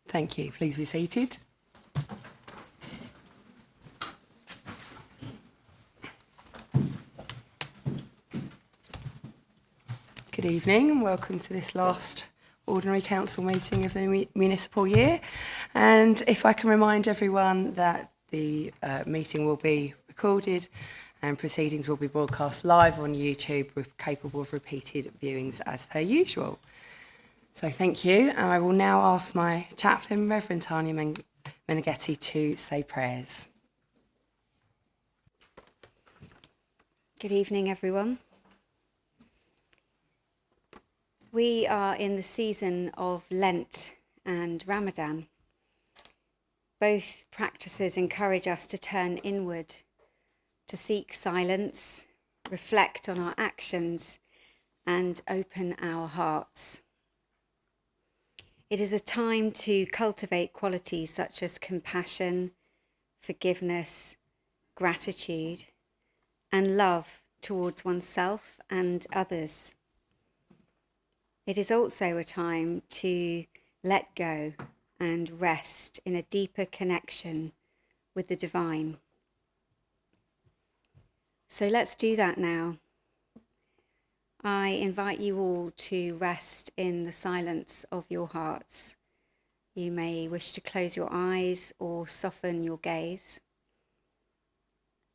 Thank you. Please be seated. Good evening and welcome to this last Ordinary Council meeting of the municipal year. And if I can remind everyone that the meeting will be recorded and proceedings will be broadcast live on YouTube, capable of repeated viewings as per usual. So thank you. And I will now ask my chaplain, Reverend Tanya Meneghetti, to say prayers. Good evening, everyone. We are in the season of Lent and Ramadan. Both practices encourage us to turn inward, to seek silence, reflect on our actions, and open our hearts. It is a time to cultivate qualities such as compassion, forgiveness, gratitude, and love towards oneself and others. It is also a time to let go and rest in a deeper connection with the divine. So let's do that now. I invite you all to rest in the silence of your hearts. You may wish to close your eyes or soften your gaze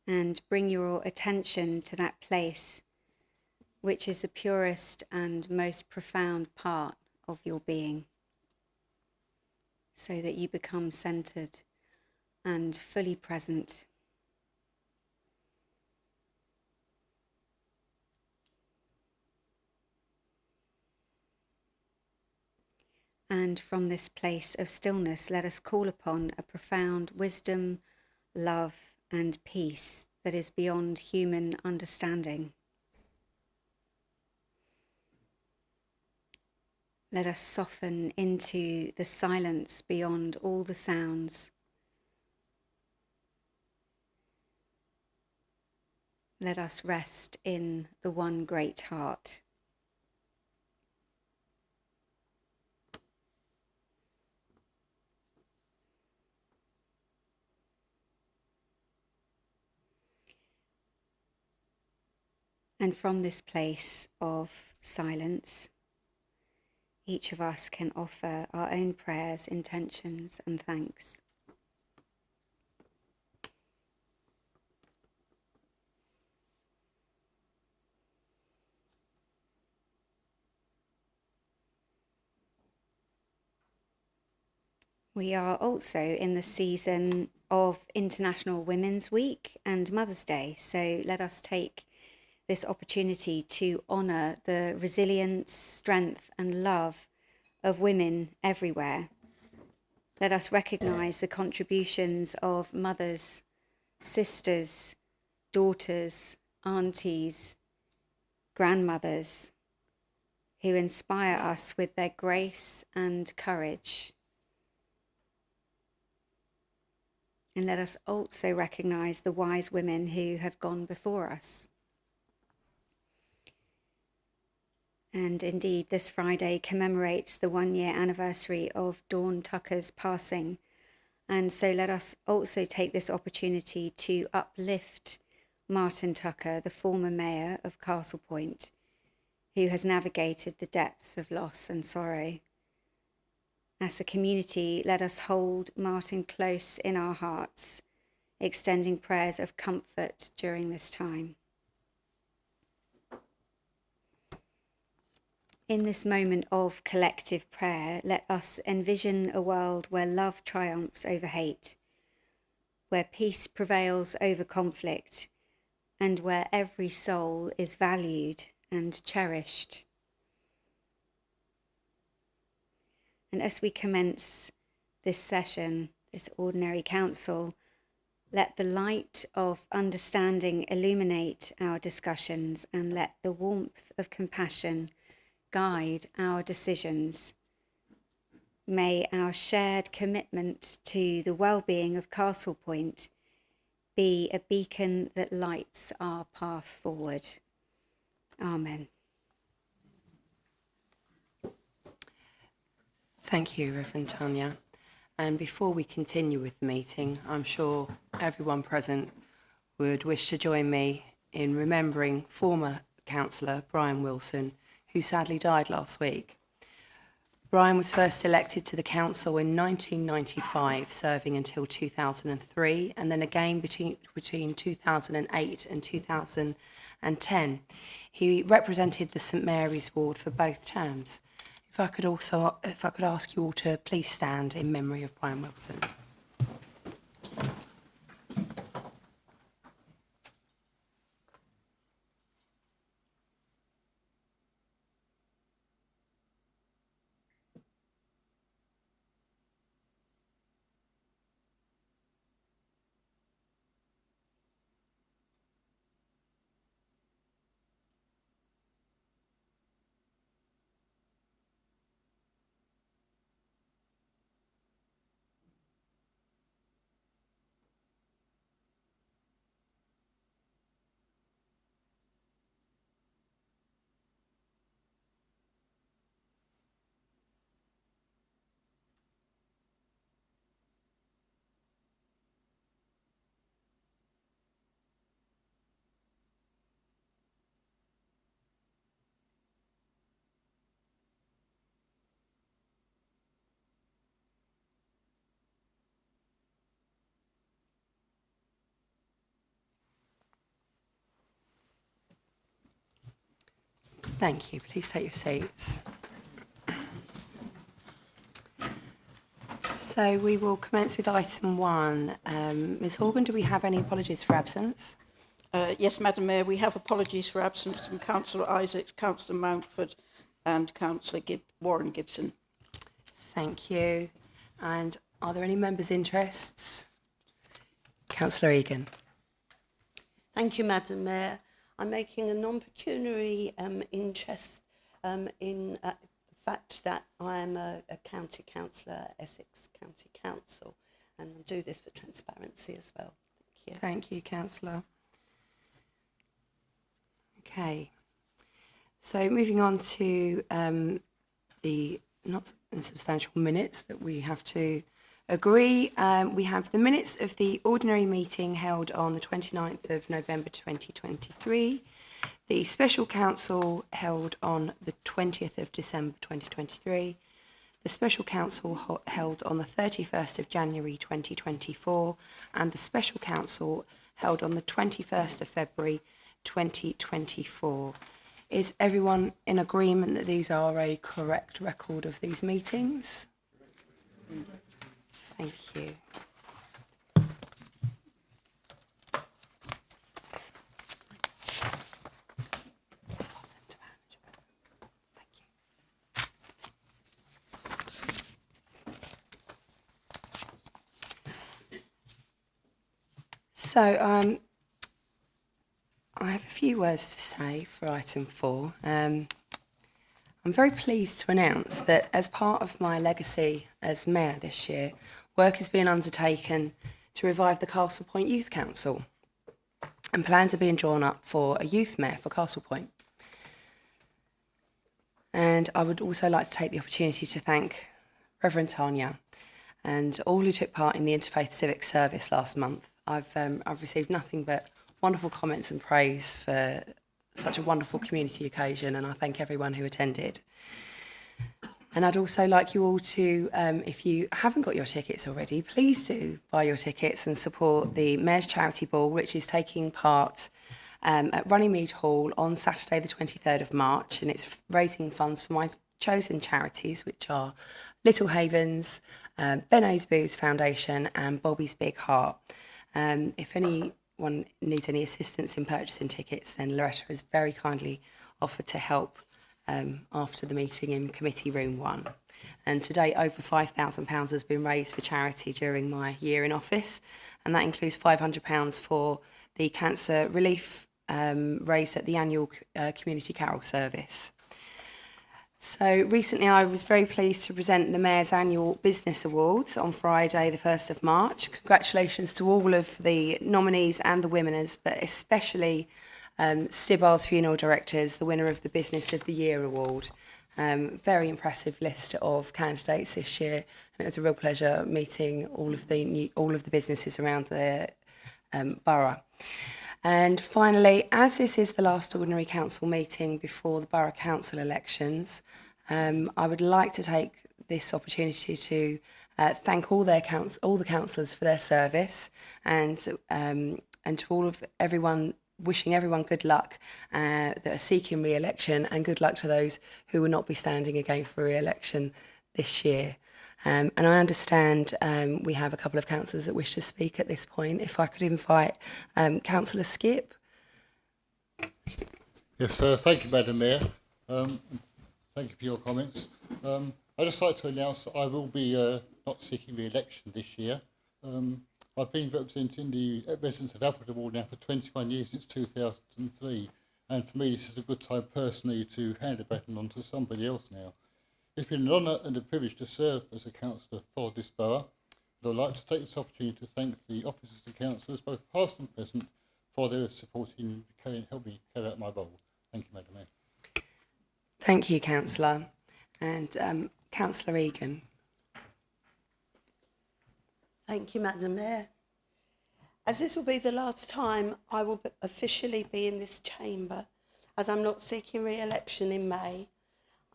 and bring your attention to that place which is the purest and most profound part of your being, so that you become centered and fully present. And from this place of stillness, let us call upon a profound wisdom, love, and peace that is beyond human understanding. Let us soften into the silence beyond all the sounds. Let us rest in the one great heart. And from this place of silence, each of us can offer our own prayers, intentions, and thanks. We are also in the season of International Women's Week and Mother's Day, so let us take this opportunity to honour the resilience, strength and love of women everywhere. Let us recognise the contributions of mothers, sisters, daughters, aunties, grandmothers, who inspire us with their grace and courage. And let us also recognise the wise women who have gone before us. And indeed, this Friday commemorates the 1-year anniversary of Dawn Tucker's passing. And so let us also take this opportunity to uplift Martin Tucker, the former mayor of Castle Point, who has navigated the depths of loss and sorrow. As a community, let us hold Martin close in our hearts, extending prayers of comfort during this time. In this moment of collective prayer, let us envision a world where love triumphs over hate, where peace prevails over conflict, and where every soul is valued and cherished. And as we commence this session, this ordinary council, let the light of understanding illuminate our discussions and let the warmth of compassion guide our decisions. May our shared commitment to the well-being of Castle Point be a beacon that lights our path forward. Amen. Thank you, Reverend Tanya. And before we continue with the meeting, I'm sure everyone present would wish to join me in remembering former councillor Brian Wilson, who sadly died last week. Brian was first elected to the council in 1995, serving until 2003, and then again between 2008 and 2010. He represented the St Mary's ward for both terms. If I could ask you all to please stand in memory of Brian Wilson. Thank you. Please take your seats. So we will commence with item 1. Ms Horgan, do we have any apologies for absence? Yes, Madam Mayor, we have apologies for absence from Councillor Isaacs, Councillor Mountford and Councillor Warren Gibson. Thank you. And are there any members' interests? Councillor Egan. Thank you, Madam Mayor. I'm making a non-pecuniary interest in the fact that I am a county councillor, Essex County Council, and I do this for transparency as well. Thank you. Thank you, Councillor. Okay. So moving on to the not insubstantial minutes that we have to agree. We have the minutes of the ordinary meeting held on the 29th of November 2023, the special council held on the 20th of December 2023, the special council held on the 31st of January 2024, and the special council held on the 21st of February 2024. Is everyone in agreement that these are a correct record of these meetings? Thank you. So, I have a few words to say for item 4. I'm very pleased to announce that as part of my legacy as Mayor this year, work is being undertaken to revive the Castle Point Youth Council, and plans are being drawn up for a youth mayor for Castle Point. And I would also like to take the opportunity to thank Reverend Tanya and all who took part in the Interfaith Civic Service last month. I've received nothing but wonderful comments and praise for such a wonderful community occasion, and I thank everyone who attended. And I'd also like you all to, if you haven't got your tickets already, please do buy your tickets and support the Mayor's Charity Ball, which is taking part at Runnymede Hall on Saturday the 23rd of March, and it's raising funds for my chosen charities, which are Little Havens, Benno's Booze Foundation and Bobby's Big Heart. If anyone needs any assistance in purchasing tickets, then Loretta has very kindly offered to help after the meeting in Committee Room 1. And to date, over £5,000 has been raised for charity during my year in office, and that includes £500 for the cancer relief raised at the annual Community Carol service. So recently I was very pleased to present the Mayor's Annual Business Awards on Friday the 1st of March. Congratulations to all of the nominees and the winners, but especially Sibyl's Funeral Directors, the winner of the Business of the Year Award. Very impressive list of candidates this year, and it was a real pleasure meeting all of the businesses around the borough. And finally, as this is the last ordinary council meeting before the borough council elections, I would like to take this opportunity to thank all the councillors for their service, and to everyone, wishing everyone good luck that are seeking re-election, and good luck to those who will not be standing again for re-election this year. And I understand we have a couple of councillors that wish to speak at this point. If I could invite Councillor Skip. Yes, thank you, Madam Mayor. Thank you for your comments. I'd just like to announce that I will be not seeking re-election this year. I've been representing the residents of Alfred Ward now for 21 years, since 2003, and for me this is a good time personally to hand the baton on to somebody else now. It's been an honour and a privilege to serve as a councillor for this borough, and I'd like to take this opportunity to thank the officers and councillors, both past and present, for their support in helping me carry out my role. Thank you, Madam Mayor. Thank you, Councillor. And Councillor Egan. Thank you, Madam Mayor. As this will be the last time I will officially be in this chamber, as I'm not seeking re-election in May,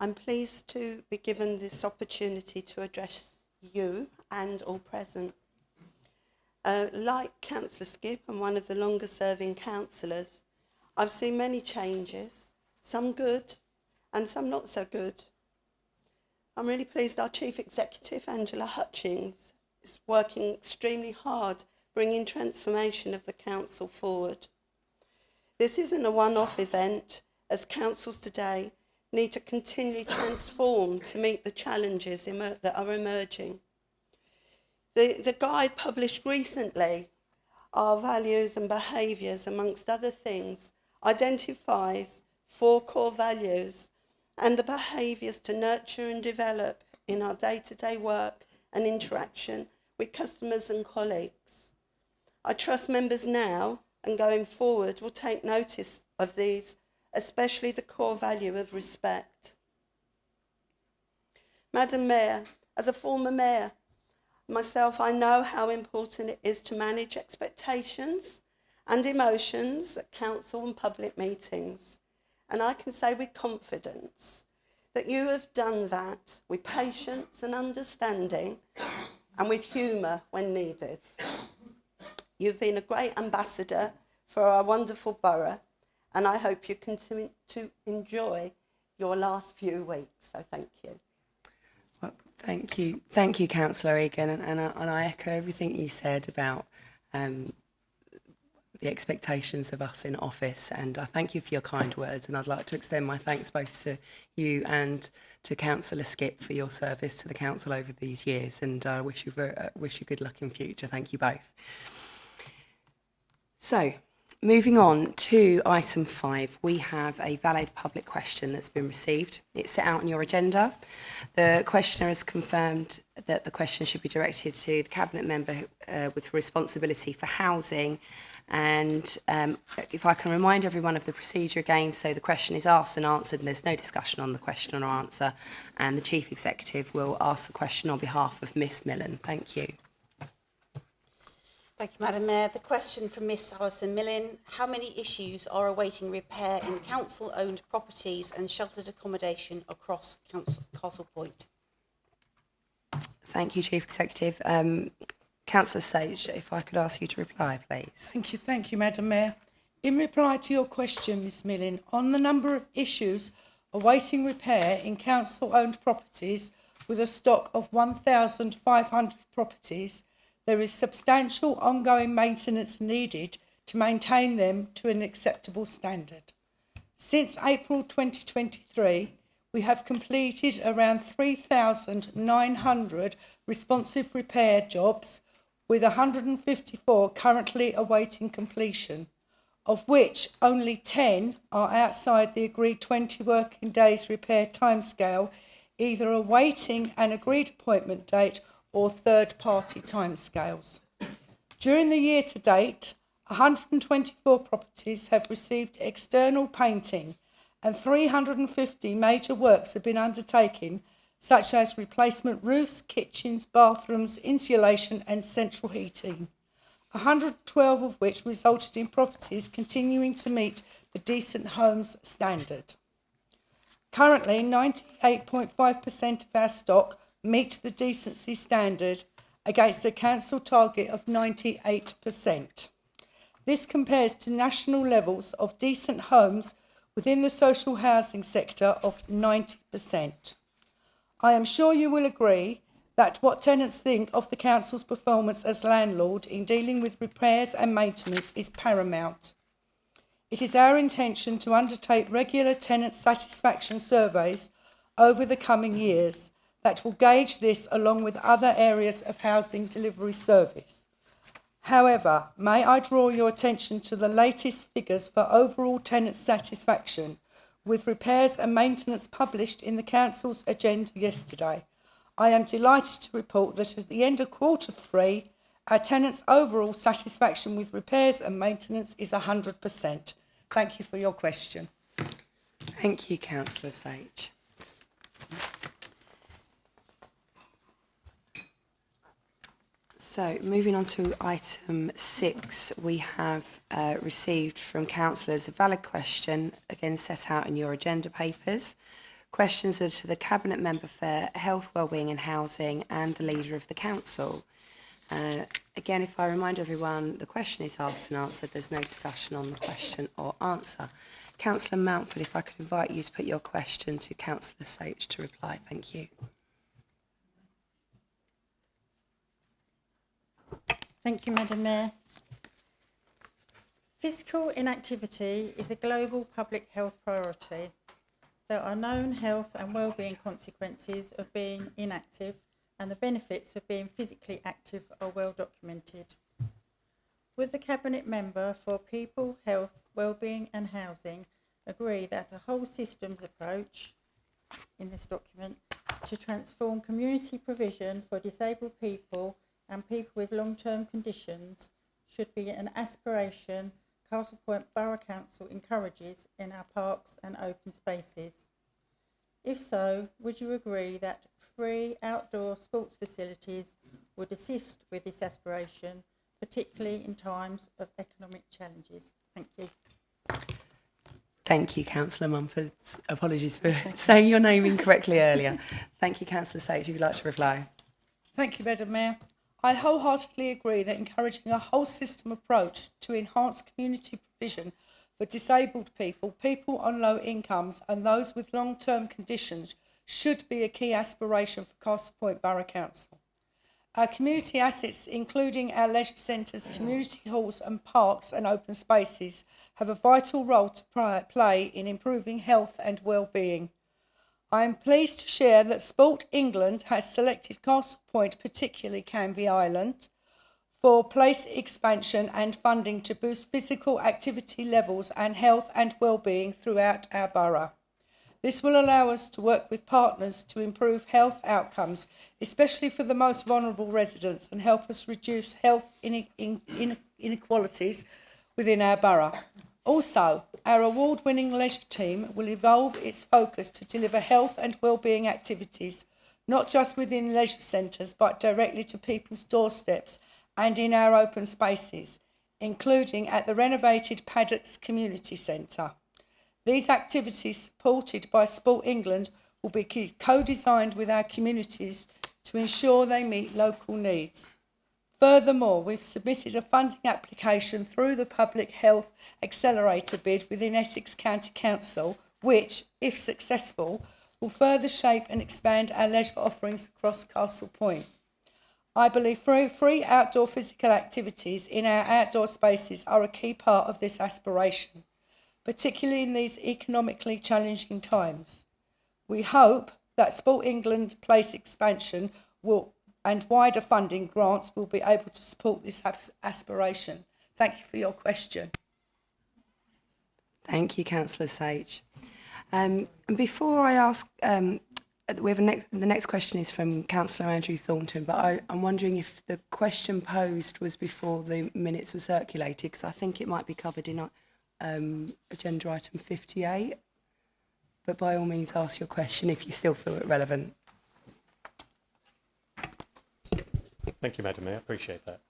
I'm pleased to be given this opportunity to address you and all present. Like Councillor Skip, I'm one of the longest serving councillors. I've seen many changes, some good and some not so good. I'm really pleased our Chief Executive, Angela Hutchings, is working extremely hard, bringing transformation of the council forward. This isn't a one-off event, as councils today need to continually transform to meet the challenges that are emerging. The guide published recently, Our Values and Behaviours, amongst other things, identifies 4 core values and the behaviours to nurture and develop in our day-to-day work and interaction with customers and colleagues. I trust members now and going forward will take notice of these, especially the core value of respect. Madam Mayor, as a former mayor myself, I know how important it is to manage expectations and emotions at council and public meetings. And I can say with confidence that you have done that with patience and understanding, and with humour when needed. You've been a great ambassador for our wonderful borough, and I hope you continue to enjoy your last few weeks. So thank you. Well, thank you, Councillor Egan, and I echo everything you said about the expectations of us in office, and I thank you for your kind words, and I'd like to extend my thanks both to you and to Councillor Skip for your service to the council over these years, and I wish you good luck in future. Thank you both. So, moving on to item 5, we have a valid public question that's been received. It's set out on your agenda. The questioner has confirmed that the question should be directed to the Cabinet member with responsibility for housing. And if I can remind everyone of the procedure again, so the question is asked and answered, and there's no discussion on the question or answer, and the Chief Executive will ask the question on behalf of Miss Millen. Thank you. Thank you, Madam Mayor. The question from Miss Alison Millen: how many issues are awaiting repair in council-owned properties and sheltered accommodation across Castle Point? Thank you, Chief Executive. Councillor Sage, if I could ask you to reply, please. Thank you, Madam Mayor. In reply to your question, Miss Millen, on the number of issues awaiting repair in council-owned properties with a stock of 1,500 properties, there is substantial ongoing maintenance needed to maintain them to an acceptable standard. Since April 2023, we have completed around 3,900 responsive repair jobs, with 154 currently awaiting completion, of which only 10 are outside the agreed 20 working days repair timescale, either awaiting an agreed appointment date or third-party timescales. During the year to date, 124 properties have received external painting, and 350 major works have been undertaken, such as replacement roofs, kitchens, bathrooms, insulation and central heating, 112 of which resulted in properties continuing to meet the Decent Homes standard. Currently, 98.5% of our stock meet the decency standard against a council target of 98%. This compares to national levels of decent homes within the social housing sector of 90%. I am sure you will agree that what tenants think of the council's performance as landlord in dealing with repairs and maintenance is paramount. It is our intention to undertake regular tenant satisfaction surveys over the coming years that will gauge this along with other areas of housing delivery service. However, may I draw your attention to the latest figures for overall tenant satisfaction with repairs and maintenance published in the Council's agenda yesterday. I am delighted to report that at the end of Q3, our tenants' overall satisfaction with repairs and maintenance is 100%. Thank you for your question. Thank you, Councillor Sage. So, moving on to item 6, we have received from councillors a valid question, again set out in your agenda papers. Questions are to the Cabinet Member for Health, Wellbeing and Housing and the Leader of the Council. Again, if I remind everyone, the question is asked and answered. There's no discussion on the question or answer. Councillor Mountford, if I could invite you to put your question to Councillor Sage to reply. Thank you. Thank you, Madam Mayor. Physical inactivity is a global public health priority. There are known health and wellbeing consequences of being inactive, and the benefits of being physically active are well documented. Would the Cabinet Member for People, Health, Wellbeing and Housing agree that a whole systems approach in this document to transform community provision for disabled people and people with long-term conditions should be an aspiration Castle Point Borough Council encourages in our parks and open spaces? If so, would you agree that free outdoor sports facilities would assist with this aspiration, particularly in times of economic challenges? Thank you. Thank you, Councillor Mumford. Apologies for saying your name incorrectly earlier. Thank you, Councillor Sage. If you'd like to reply. Thank you, Madam Mayor. I wholeheartedly agree that encouraging a whole system approach to enhance community provision for disabled people, people on low incomes and those with long-term conditions should be a key aspiration for Castle Point Borough Council. Our community assets, including our leisure centres, community halls and parks and open spaces, have a vital role to play in improving health and well-being. I am pleased to share that Sport England has selected Castle Point, particularly Canvey Island, for place expansion and funding to boost physical activity levels and health and well-being throughout our borough. This will allow us to work with partners to improve health outcomes, especially for the most vulnerable residents, and help us reduce health inequalities within our borough. Also, our award-winning leisure team will evolve its focus to deliver health and wellbeing activities, not just within leisure centres, but directly to people's doorsteps and in our open spaces, including at the renovated Paddocks Community Centre. These activities, supported by Sport England, will be co-designed with our communities to ensure they meet local needs. Furthermore, we've submitted a funding application through the Public Health Accelerator bid within Essex County Council, which, if successful, will further shape and expand our leisure offerings across Castle Point. I believe free outdoor physical activities in our outdoor spaces are a key part of this aspiration, particularly in these economically challenging times. We hope that Sport England place expansion and wider funding grants will be able to support this aspiration. Thank you for your question. Thank you, Councillor Sage. And before I ask, we have the next question is from Councillor Andrew Thornton, but I'm wondering if the question posed was before the minutes were circulated, because I think it might be covered in agenda item 58. but by all means ask your question if you still feel it relevant. Thank you, Madam Mayor. I appreciate that.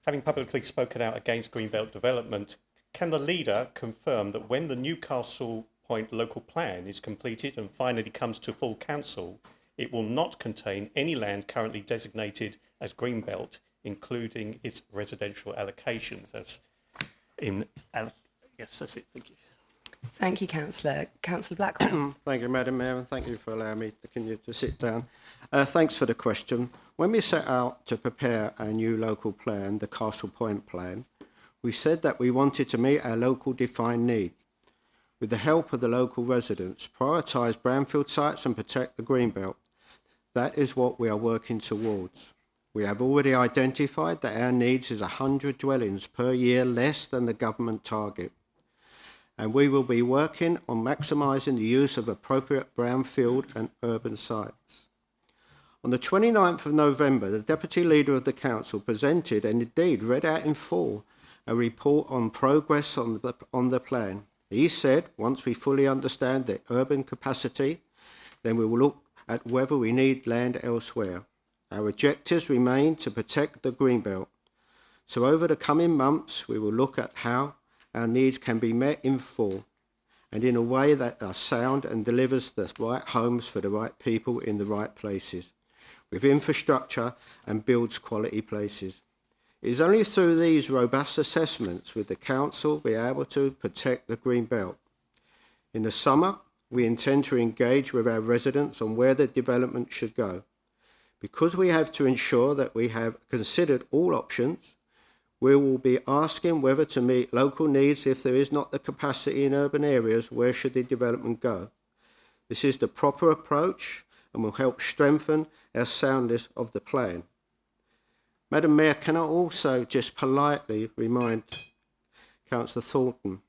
Having publicly spoken out against Greenbelt development, can the leader confirm that when the Newcastle Point local plan is completed and finally comes to full council, it will not contain any land currently designated as Greenbelt, including its residential allocations? As in, yes, that's it. Thank you. Thank you, Councillor. Councillor Blackwell. Thank you, Madam Mayor, and thank you for allowing me to continue to sit down. Thanks for the question. When we set out to prepare our new local plan, the Castle Point plan, we said that we wanted to meet our local defined needs. With the help of the local residents, prioritise brownfield sites and protect the Greenbelt. That is what we are working towards. We have already identified that our needs is 100 dwellings per year less than the government target. And we will be working on maximising the use of appropriate brownfield and urban sites. On the 29th of November, the Deputy Leader of the Council presented and indeed read out in full a report on progress on the plan. He said, once we fully understand the urban capacity, then we will look at whether we need land elsewhere. Our objectives remain to protect the Greenbelt. So over the coming months, we will look at how our needs can be met in full and in a way that are sound and delivers the right homes for the right people in the right places, with infrastructure and builds quality places. It is only through these robust assessments will the Council be able to protect the Greenbelt. In the summer, we intend to engage with our residents on where the development should go. Because we have to ensure that we have considered all options, we will be asking whether to meet local needs if there is not the capacity in urban areas, where should the development go. This is the proper approach and will help strengthen our soundness of the plan. Madam Mayor, can I also just politely remind Councillor Thornton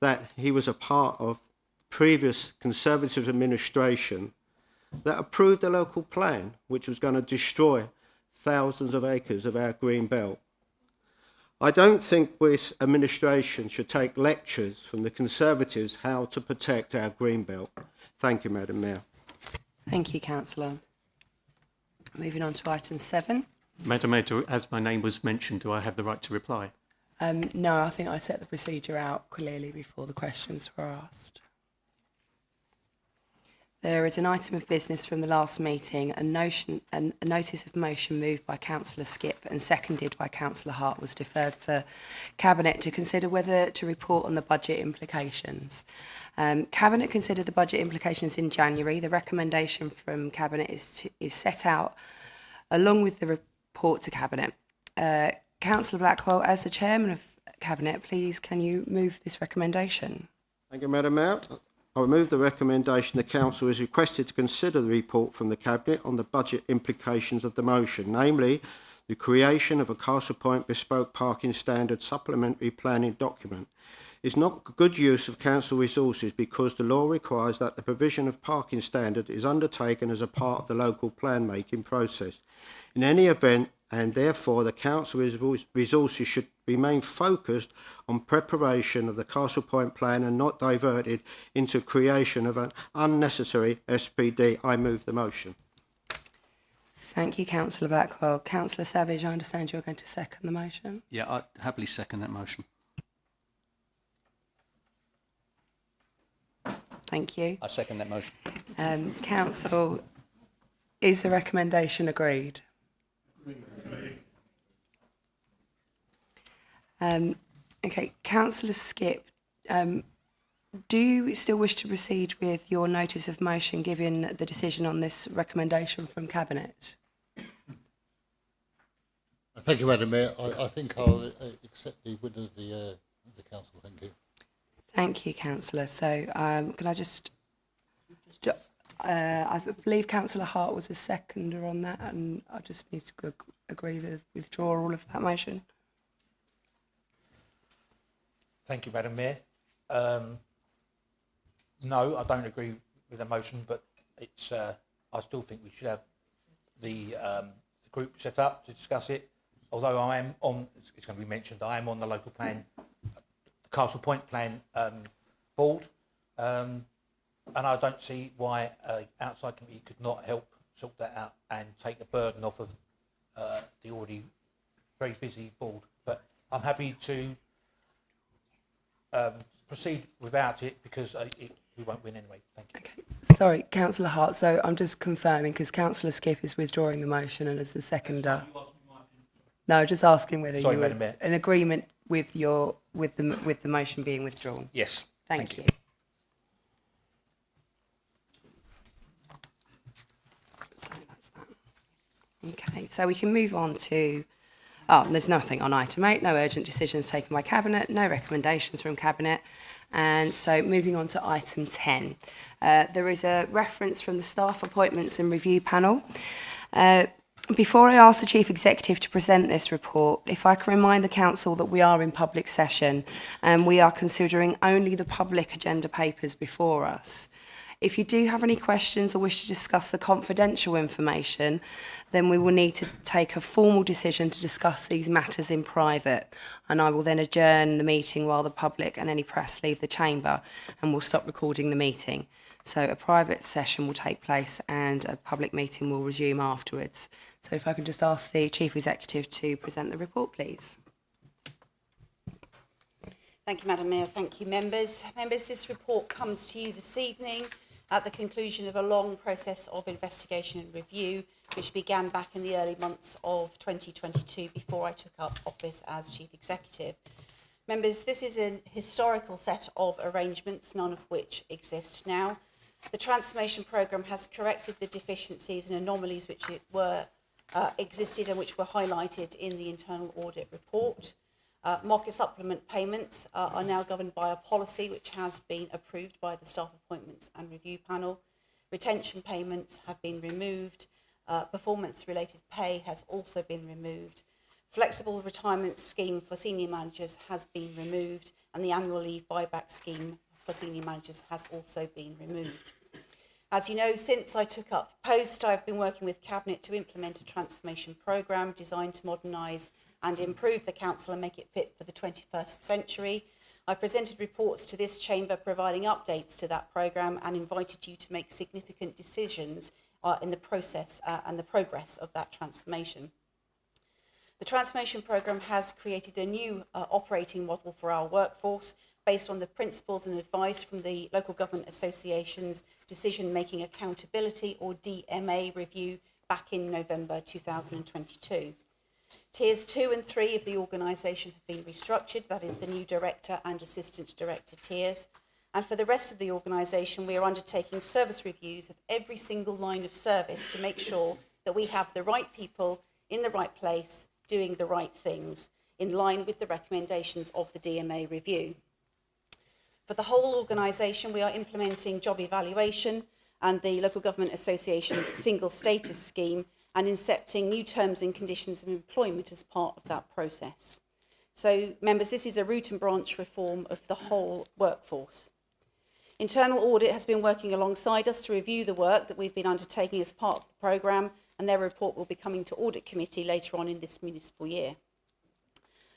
that he was a part of previous Conservative administration that approved a local plan which was going to destroy thousands of acres of our green belt. I don't think this administration should take lectures from the Conservatives how to protect our green belt. Thank you, Madam Mayor. Thank you, Councillor. Moving on to item 7. Madam Mayor, as my name was mentioned, do I have the right to reply? No, I think I set the procedure out clearly before the questions were asked. There is an item of business from the last meeting. A notice of motion moved by Councillor Skipp and seconded by Councillor Hart was deferred for Cabinet to consider whether to report on the budget implications. Cabinet considered the budget implications in January. The recommendation from Cabinet is set out along with the report to Cabinet. Councillor Blackwell, as the Chairman of Cabinet, please can you move this recommendation? Thank you, Madam Mayor. I will move the recommendation the Council is requested to consider the report from the Cabinet on the budget implications of the motion, namely the creation of a Castle Point bespoke parking standard supplementary planning document. Is not good use of council resources because the law requires that the provision of parking standard is undertaken as a part of the local plan making process. In any event, and therefore the council's resources should remain focused on preparation of the Castle Point plan and not diverted into creation of an unnecessary SPD. I move the motion. Thank you, Councillor Blackwell. Councillor Savage, I understand you're going to second the motion. Yeah, I'd happily second that motion. Thank you. I second that motion. Council, is the recommendation agreed? Okay, Councillor Skipp, do you still wish to proceed with your notice of motion given the decision on this recommendation from Cabinet? Thank you, Madam Mayor. I think I'll accept the win of the council. Thank you. Thank you, Councillor. So can I just... I believe Councillor Hart was a seconder on that, and I just need to agree the withdrawal of that motion. Thank you, Madam Mayor. No, I don't agree with the motion, but it's. I still think we should have the group set up to discuss it. Although I am on, it's going to be mentioned, I am on the local plan, the Castle Point plan board, and I don't see why an outside committee could not help sort that out and take the burden off of the already very busy board. But I'm happy to proceed without it because we won't win anyway. Thank you. Okay. Sorry, Councillor Hart. So I'm just confirming because Councillor Skip is withdrawing the motion and as the seconder. No, just asking whether Sorry, you Madam were Mayor. in agreement with the motion being withdrawn. Yes. Thank you. So that's that. Okay, so we can move on to. Oh, there's nothing on item 8, no urgent decisions taken by Cabinet, no recommendations from Cabinet. And so moving on to item 10. There is a reference from the Staff Appointments and Review Panel. Before I ask the Chief Executive to present this report, if I can remind the Council that we are in public session and we are considering only the public agenda papers before us. If you do have any questions or wish to discuss the confidential information, then we will need to take a formal decision to discuss these matters in private. And I will then adjourn the meeting while the public and any press leave the chamber, and we'll stop recording the meeting. So a private session will take place and a public meeting will resume afterwards. So if I can just ask the Chief Executive to present the report, please. Thank you, Madam Mayor. Thank you, members. Members, this report comes to you this evening at the conclusion of a long process of investigation and review, which began back in the early months of 2022 before I took up office as Chief Executive. Members, this is an historical set of arrangements, none of which exist now. The transformation programme has corrected the deficiencies and anomalies which existed and which were highlighted in the internal audit report. Market supplement payments are now governed by a policy which has been approved by the Staff Appointments and Review Panel. Retention payments have been removed. Performance-related pay has also been removed. Flexible retirement scheme for senior managers has been removed, and the annual leave buyback scheme for senior managers has also been removed. As you know, since I took up post, I've been working with Cabinet to implement a transformation programme designed to modernise and improve the Council and make it fit for the 21st century. I've presented reports to this chamber providing updates to that programme and invited you to make significant decisions in the process and the progress of that transformation. The transformation programme has created a new operating model for our workforce based on the principles and advice from the Local Government Association's Decision-Making Accountability or DMA review back in November 2022. Tiers 2 and 3 of the organisation have been restructured, that is the new director and assistant director tiers. And for the rest of the organisation, we are undertaking service reviews of every single line of service to make sure that we have the right people in the right place doing the right things in line with the recommendations of the DMA review. For the whole organisation, we are implementing job evaluation and the Local Government Association's single status scheme and incepting new terms and conditions of employment as part of that process. So, members, this is a root and branch reform of the whole workforce. Internal Audit has been working alongside us to review the work that we've been undertaking as part of the programme, and their report will be coming to Audit Committee later on in this municipal year.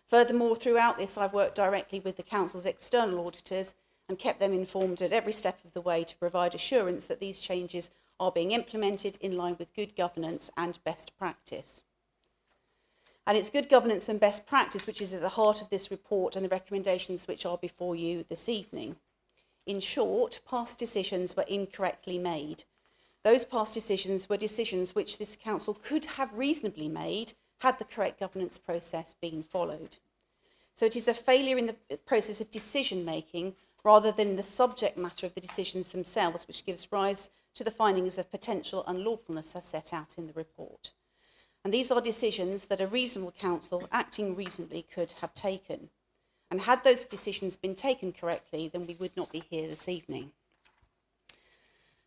Furthermore, throughout this, I've worked directly with the Council's external auditors and kept them informed at every step of the way to provide assurance that these changes are being implemented in line with good governance and best practice. And it's good governance and best practice which is at the heart of this report and the recommendations which are before you this evening. In short, past decisions were incorrectly made. Those past decisions were decisions which this Council could have reasonably made had the correct governance process been followed. So it is a failure in the process of decision making rather than in the subject matter of the decisions themselves which gives rise to the findings of potential unlawfulness as set out in the report. And these are decisions that a reasonable council acting reasonably could have taken. And had those decisions been taken correctly, then we would not be here this evening.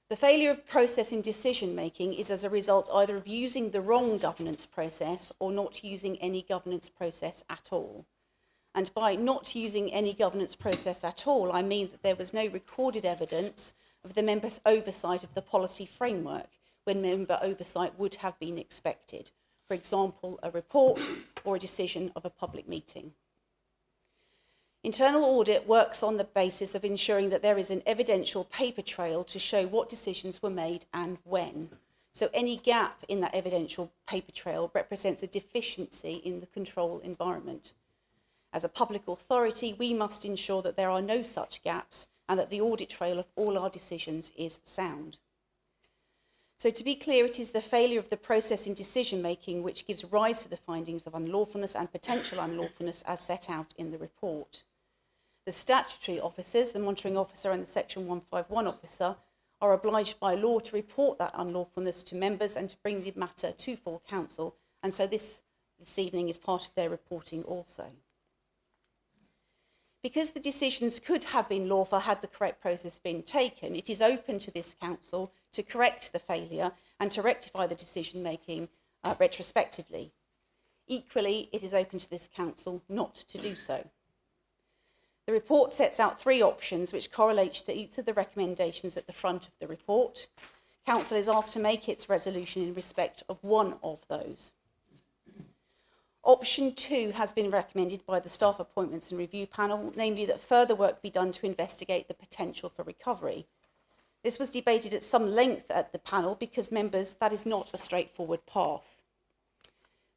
The failure of process in decision making is as a result either of using the wrong governance process or not using any governance process at all. And by not using any governance process at all, I mean that there was no recorded evidence of the member's oversight of the policy framework when member oversight would have been expected. For example, a report or a decision of a public meeting. Internal audit works on the basis of ensuring that there is an evidential paper trail to show what decisions were made and when. So any gap in that evidential paper trail represents a deficiency in the control environment. As a public authority, we must ensure that there are no such gaps and that the audit trail of all our decisions is sound. So to be clear, it is the failure of the process in decision-making which gives rise to the findings of unlawfulness and potential unlawfulness as set out in the report. The statutory officers, the monitoring officer and the Section 151 officer, are obliged by law to report that unlawfulness to members and to bring the matter to full council, and so this evening is part of their reporting also. Because the decisions could have been lawful had the correct process been taken, it is open to this council to correct the failure and to rectify the decision-making retrospectively. Equally, it is open to this council not to do so. The report sets out 3 options which correlate to each of the recommendations at the front of the report. Council is asked to make its resolution in respect of one of those. Option 2 has been recommended by the Staff Appointments and Review Panel, namely that further work be done to investigate the potential for recovery. This was debated at some length at the panel because, members, that is not a straightforward path.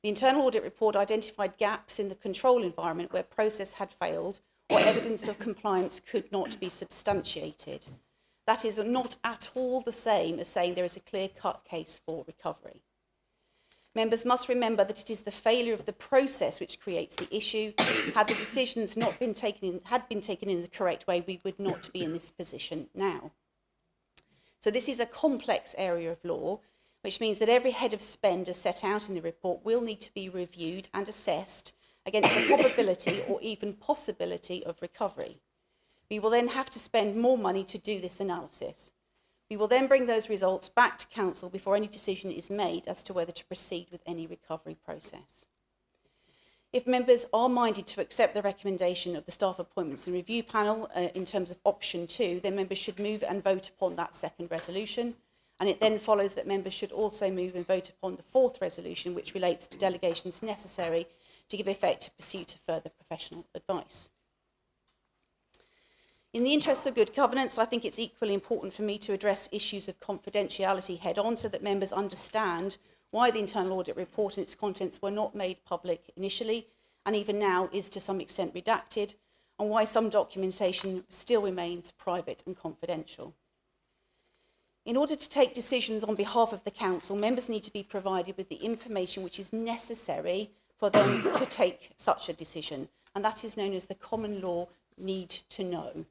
The internal audit report identified gaps in the control environment where process had failed or evidence of compliance could not be substantiated. That is not at all the same as saying there is a clear-cut case for recovery. Members must remember that it is the failure of the process which creates the issue. Had the decisions not been taken in the correct way, we would not be in this position now. So this is a complex area of law, which means that every head of spend as set out in the report will need to be reviewed and assessed against the probability or even possibility of recovery. We will then have to spend more money to do this analysis. We will then bring those results back to council before any decision is made as to whether to proceed with any recovery process. If members are minded to accept the recommendation of the Staff Appointments and Review Panel in terms of option 2, then members should move and vote upon that second resolution. And it then follows that members should also move and vote upon the 4th resolution, which relates to delegations necessary to give effect to pursuit of further professional advice. In the interest of good governance, I think it's equally important for me to address issues of confidentiality head-on so that members understand why the internal audit report and its contents were not made public initially, and even now is to some extent redacted, and why some documentation still remains private and confidential. In order to take decisions on behalf of the council, members need to be provided with the information which is necessary for them to take such a decision, and that is known as the common law need to know.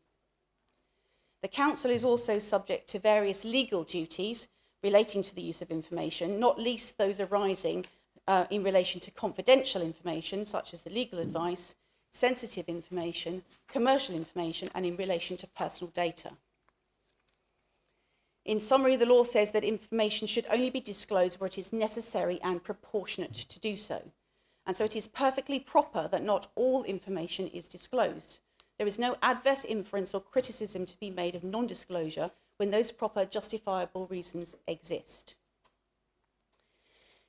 The council is also subject to various legal duties relating to the use of information, not least those arising in relation to confidential information, such as the legal advice, sensitive information, commercial information, and in relation to personal data. In summary, the law says that information should only be disclosed where it is necessary and proportionate to do so. And so it is perfectly proper that not all information is disclosed. There is no adverse inference or criticism to be made of non-disclosure when those proper justifiable reasons exist.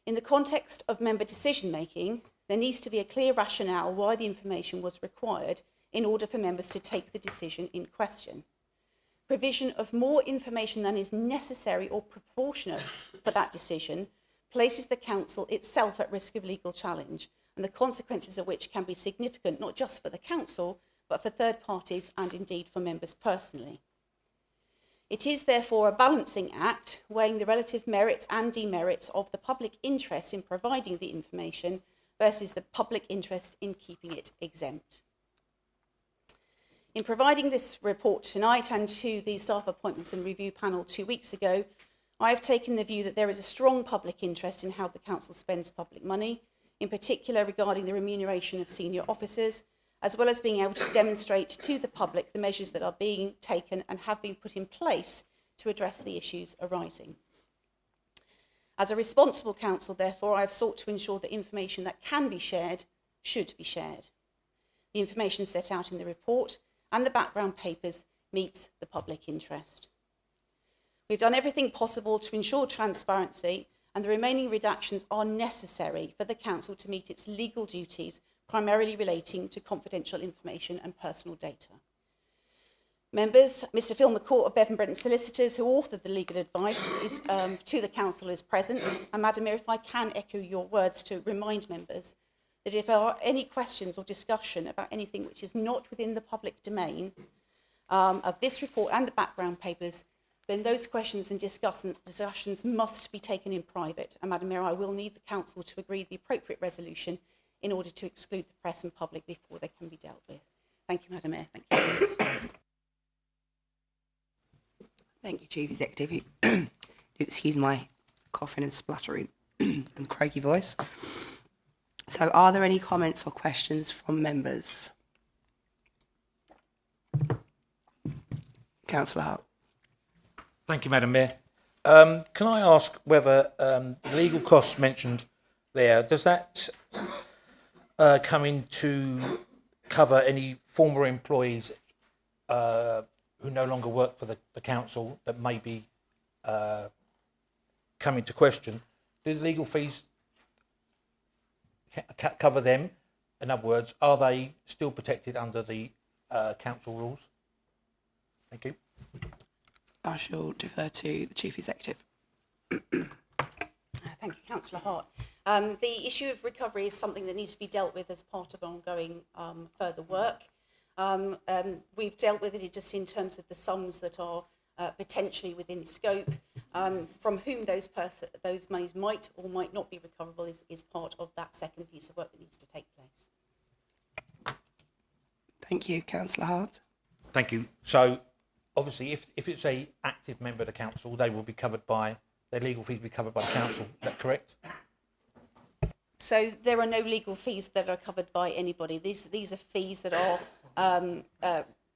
In the context of member decision-making, there needs to be a clear rationale why the information was required in order for members to take the decision in question. Provision of more information than is necessary or proportionate for that decision places the council itself at risk of legal challenge, and the consequences of which can be significant not just for the council, but for third parties and indeed for members personally. It is therefore a balancing act, weighing the relative merits and demerits of the public interest in providing the information versus the public interest in keeping it exempt. In providing this report tonight and to the Staff Appointments and Review Panel 2 weeks ago, I have taken the view that there is a strong public interest in how the council spends public money, in particular regarding the remuneration of senior officers, as well as being able to demonstrate to the public the measures that are being taken and have been put in place to address the issues arising. As a responsible council, therefore, I have sought to ensure that information that can be shared should be shared. The information set out in the report and the background papers meets the public interest. We've done everything possible to ensure transparency, and the remaining redactions are necessary for the council to meet its legal duties primarily relating to confidential information and personal data. Members, Mr Phil McCourt of Bevan Brenton Solicitors, who authored the legal advice to the Council, is present. And Madam Mayor, if I can echo your words to remind members that if there are any questions or discussion about anything which is not within the public domain of this report and the background papers, then those questions and discussions must be taken in private. And Madam Mayor, I will need the Council to agree the appropriate resolution in order to exclude the press and public before they can be dealt with. Thank you, Madam Mayor. Thank you, please. Thank you, Chief Executive. Excuse my coughing and spluttering and croaky voice. So are there any comments or questions from members? Councillor Hart. Thank you, Madam Mayor. Can I ask whether the legal costs mentioned there, does that come in to cover any former employees who no longer work for the council that may be come into question? Do the legal fees cover them? In other words, are they still protected under the council rules? Thank you. I shall defer to the Chief Executive. Thank you, Councillor Hart. The issue of recovery is something that needs to be dealt with as part of ongoing further work. We've dealt with it just in terms of the sums that are potentially within scope. From whom those monies might or might not be recoverable is part of that second piece of work that needs to take place. Thank you, Councillor Hart. Thank you. So, obviously, if it's a active member of the council, they will be covered by, their legal fees will be covered by the council. Is that correct? So there are no legal fees that are covered by anybody. These are fees that are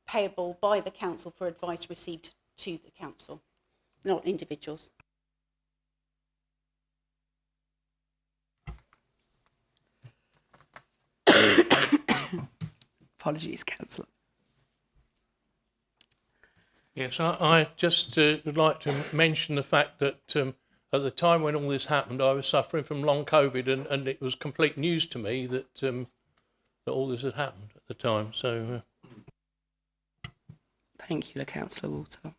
payable by the council for advice received to the council, not individuals. Apologies, Councillor. Yes, I just would like to mention the fact that at the time when all this happened, I was suffering from long COVID, and it was complete news to me that that all this had happened at the time. So, thank you, Councillor Walter.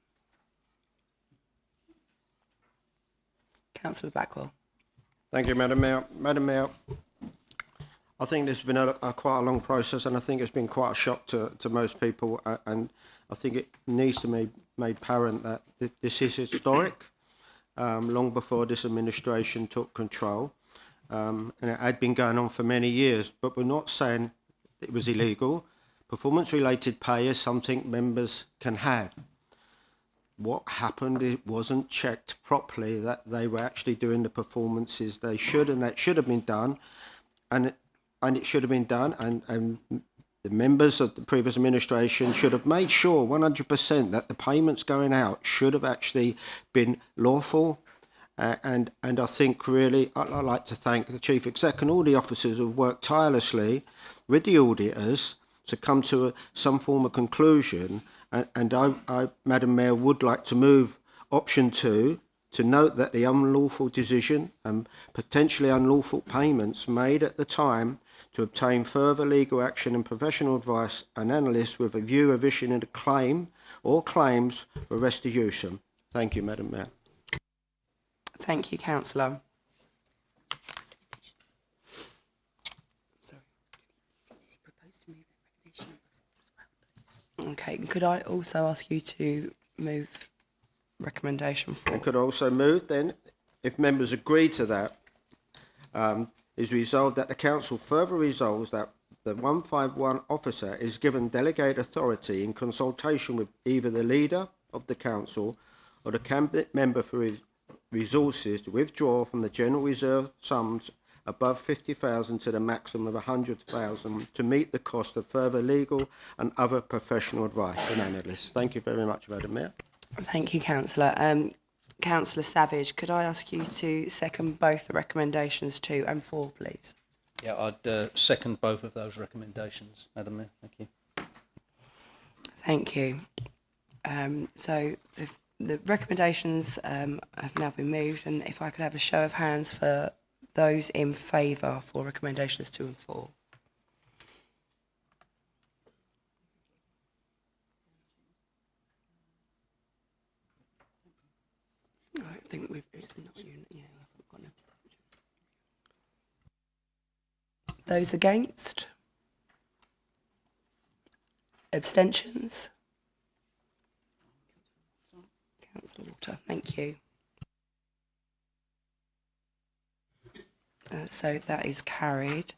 Councillor Blackwell. Thank you, Madam Mayor. Madam Mayor, I think this has been quite a long process, and I think it's been quite a shock to most people, and I think it needs to be made apparent that this is historic, long before this administration took control, and it had been going on for many years, but we're not saying it was illegal. Performance-related pay is something members can have. What happened, it wasn't checked properly that they were actually doing the performances they should, and that should have been done, and it should have been done, and the members of the previous administration should have made sure 100% that the payments going out should have actually been lawful. And I think really I'd like to thank the Chief Exec and all the officers who have worked tirelessly with the auditors to come to some form of conclusion. And I, Madam Mayor, would like to move option 2 to note that the unlawful decision and potentially unlawful payments made at the time to obtain further legal action and professional advice and analysis with a view of issuing a claim or claims for restitution. Thank you, Madam Mayor. Thank you, Councillor. Okay, could I also ask you to move recommendation 4? I could also move then, if members agree to that, is resolved that the council further resolves that the 151 officer is given delegated authority in consultation with either the leader of the council or the cabinet member for his resources to withdraw from the general reserve sums above 50,000 to the maximum of 100,000 to meet the cost of further legal and other professional advice and analysis. Thank you very much, Madam Mayor. Thank you, Councillor. Councillor Savage, could I ask you to second both the recommendations 2 and 4, please? Yeah, I'd second both of those recommendations, Madam Mayor. Thank you. Thank you. So the recommendations have now been moved, and if I could have a show of hands for those in favour for recommendations 2 and 4. Those against? Abstentions? Councillor Walter, thank you. So that is carried.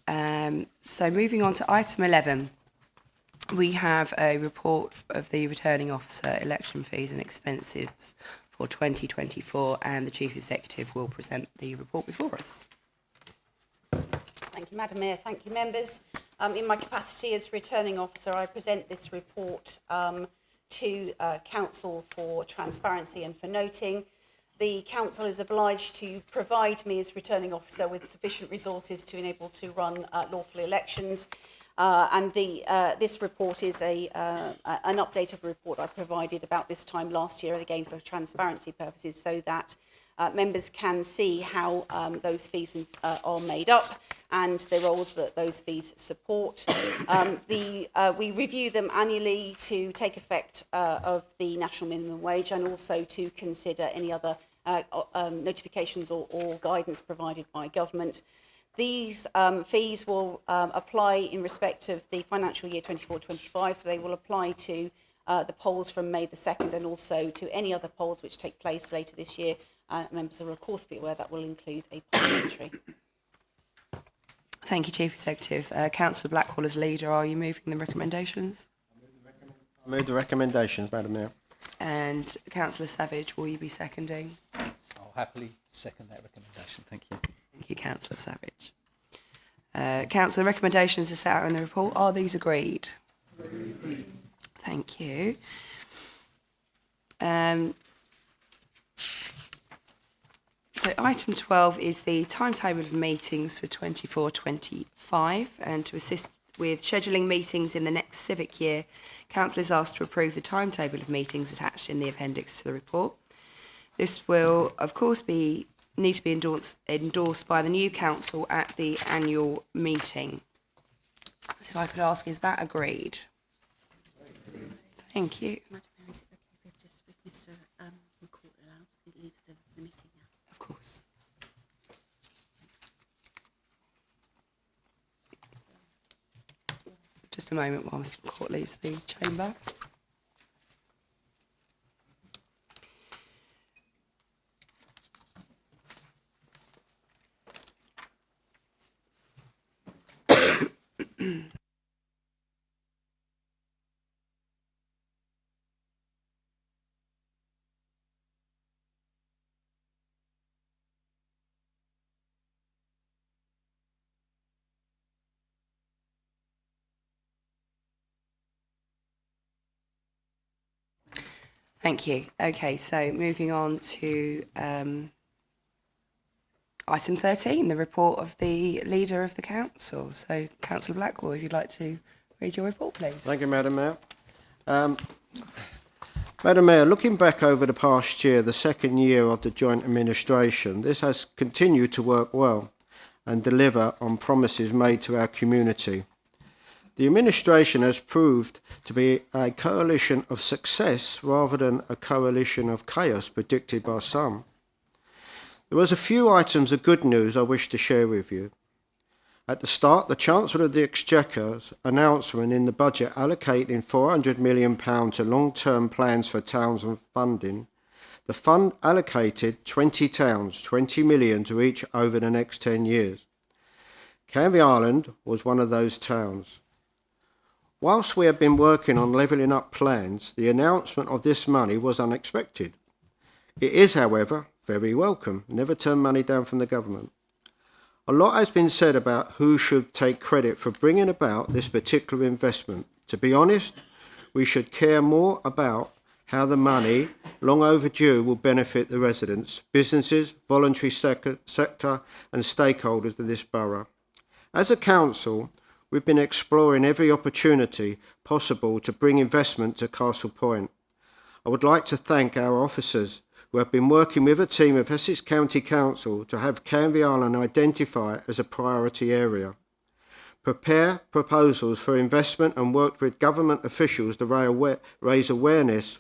So moving on to item 11, we have a report of the returning officer election fees and expenses for 2024, and the Chief Executive will present the report before us. Thank you, Madam Mayor. Thank you, members. In my capacity as returning officer, I present this report to Council for transparency and for noting. The Council is obliged to provide me as returning officer with sufficient resources to enable to run lawful elections. This report is an update of a report I provided about this time last year, and again for transparency purposes, so that members can see how those fees are made up and the roles that those fees support. We review them annually to take effect of the national minimum wage, and also to consider any other notifications or guidance provided by government. These fees will apply in respect of the financial year 24-25, so they will apply to the polls from May the 2nd, and also to any other polls which take place later this year. Members will of course be aware that will include a parliamentary. Thank you, Chief Executive. Councillor Blackwell as leader, are you moving the recommendations? I move the recommendations, Madam Mayor. And Councillor Savage, will you be seconding? I'll happily second that recommendation. Thank you. Thank you, Councillor Savage. Councillor, recommendations are set out in the report. Are these agreed? Agreed. Thank you. So item 12 is the timetable of meetings for 24-25, and to assist with scheduling meetings in the next civic year, Council is asked to approve the timetable of meetings attached in the appendix to the report. This will, of course, need to be endorsed by the new council at the annual meeting. So if I could ask, is that agreed? Thank you. Madam Mayor, is it okay if Mr. McCourt allows he leaves the meeting now? Of course. Just a moment while Mr. McCourt leaves the chamber. Thank you. Okay, so moving on to item 13, the report of the leader of the council. So, Councillor Blackwell, if you'd like to read your report, please. Thank you, Madam Mayor. Madam Mayor, looking back over the past year, the second year of the joint administration, this has continued to work well and deliver on promises made to our community. The administration has proved to be a coalition of success rather than a coalition of chaos predicted by some. There was a few items of good news I wish to share with you. At the start, the Chancellor of the Exchequer's announcement in the budget allocating £400 million to long-term plans for towns and funding. The fund allocated 20 towns, 20 million to each over the next 10 years. Canvey Island was one of those towns. Whilst we have been working on levelling up plans, the announcement of this money was unexpected. It is, however, very welcome. Never turn money down from the government. A lot has been said about who should take credit for bringing about this particular investment. To be honest, we should care more about how the money, long overdue, will benefit the residents, businesses, voluntary sector and stakeholders of this borough. As a council, we've been exploring every opportunity possible to bring investment to Castle Point. I would like to thank our officers who have been working with a team of Essex County Council to have Canvey Island identified as a priority area. prepare proposals for investment and work with government officials to raise awareness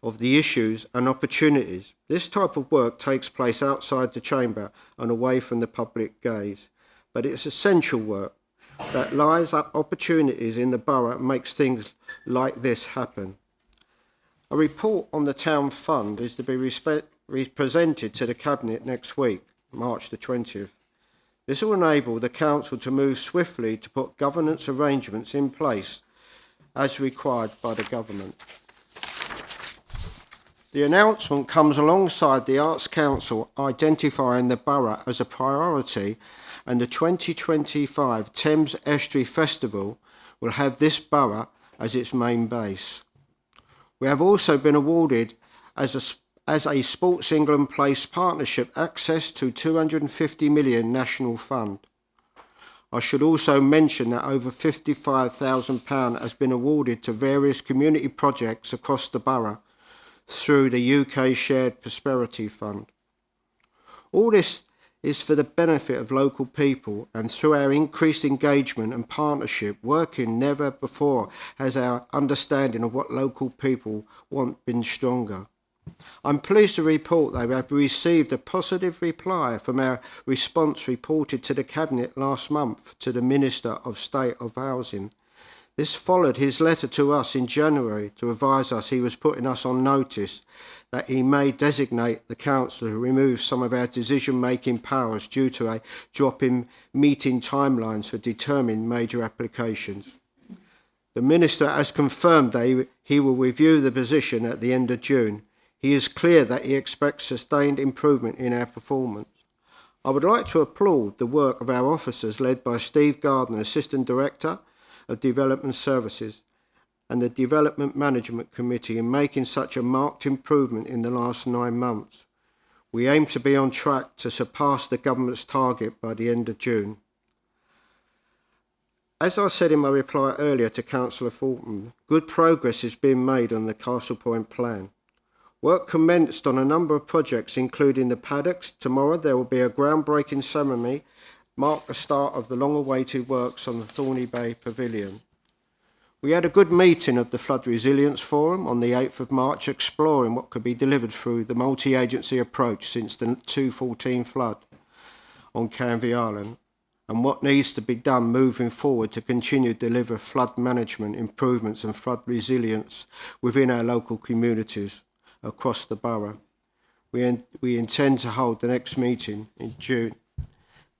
of the issues and opportunities. This type of work takes place outside the chamber and away from the public gaze, but it's essential work that lies up opportunities in the borough and makes things like this happen. A report on the town fund is to be presented to the Cabinet next week, March the 20th. This will enable the Council to move swiftly to put governance arrangements in place as required by the Government. The announcement comes alongside the Arts Council identifying the borough as a priority, and the 2025 Thames Estuary Festival will have this borough as its main base. We have also been awarded as a Sports England Place partnership access to £250 million national fund. I should also mention that over £55,000 has been awarded to various community projects across the borough through the UK Shared Prosperity Fund. All this is for the benefit of local people, and through our increased engagement and partnership, working never before has our understanding of what local people want been stronger. I'm pleased to report that we have received a positive reply from our response reported to the Cabinet last month to the Minister of State of Housing. This followed his letter to us in January to advise us he was putting us on notice that he may designate the Council to remove some of our decision-making powers due to a drop in meeting timelines for determined major applications. The Minister has confirmed that he will review the position at the end of June. He is clear that he expects sustained improvement in our performance. I would like to applaud the work of our officers led by Steve Gardner, Assistant Director of Development Services, and the Development Management Committee in making such a marked improvement in the last 9 months. We aim to be on track to surpass the Government's target by the end of June. As I said in my reply earlier to Councillor Fulton, good progress is being made on the Castle Point plan. Work commenced on a number of projects, including the paddocks. Tomorrow there will be a groundbreaking ceremony, mark the start of the long-awaited works on the Thorney Bay Pavilion. We had a good meeting of the Flood Resilience Forum on the 8th of March, exploring what could be delivered through the multi-agency approach since the 2014 flood on Canvey Island, and what needs to be done moving forward to continue to deliver flood management improvements and flood resilience within our local communities across the borough. We intend to hold the next meeting in June.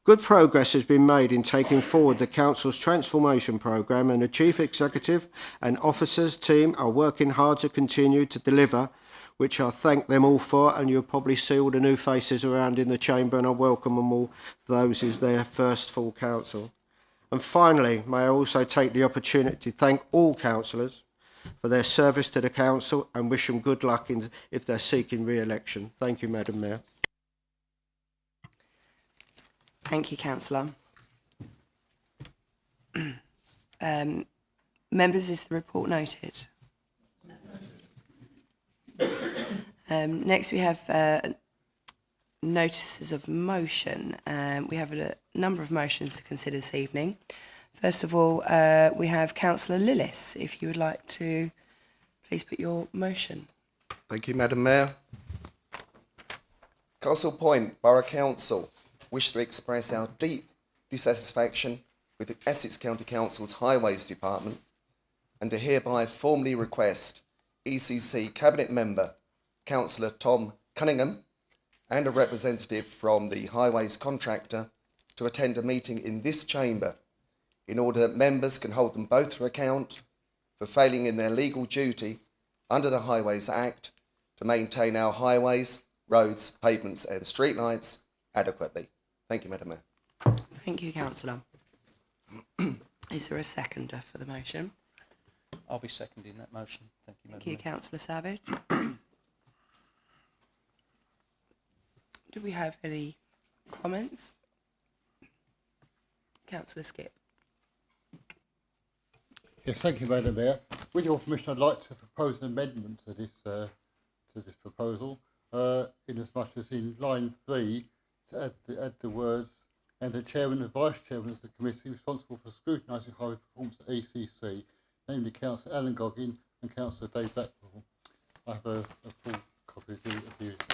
Good progress has been made in taking forward the Council's transformation programme, and the Chief Executive and officers team are working hard to continue to deliver, which I thank them all for, and you'll probably see all the new faces around in the chamber, and I welcome them all, those who's their first full council. And finally, may I also take the opportunity to thank all councillors for their service to the Council and wish them good luck if they're seeking re-election. Thank you, Madam Mayor. Thank you, Councillor. Members, is the report noted? Next we have notices of motion. We have a number of motions to consider this evening. First of all, we have Councillor Lillis, if you would like to please put your motion. Thank you, Madam Mayor. Castle Point Borough Council wish to express our deep dissatisfaction with the Essex County Council's Highways Department, and to hereby formally request ECC Cabinet Member Councillor Tom Cunningham and a representative from the Highways contractor to attend a meeting in this chamber in order that members can hold them both to account for failing in their legal duty under the Highways Act to maintain our highways, roads, pavements and streetlights adequately. Thank you, Madam Mayor. Thank you, Councillor. Is there a seconder for the motion? I'll be seconding that motion. Thank you, Madam Thank you, Mayor. Councillor Savage. Do we have any comments? Councillor Skip. Yes, thank you, Madam Mayor. With your permission, I'd like to propose an amendment to this proposal, in as much as in line 3 to add the words and the chairman and vice chairman of the committee responsible for scrutinising highway performance at ECC, namely Councillor Alan Goggin and Councillor Dave Blackwell. I have a full copy of the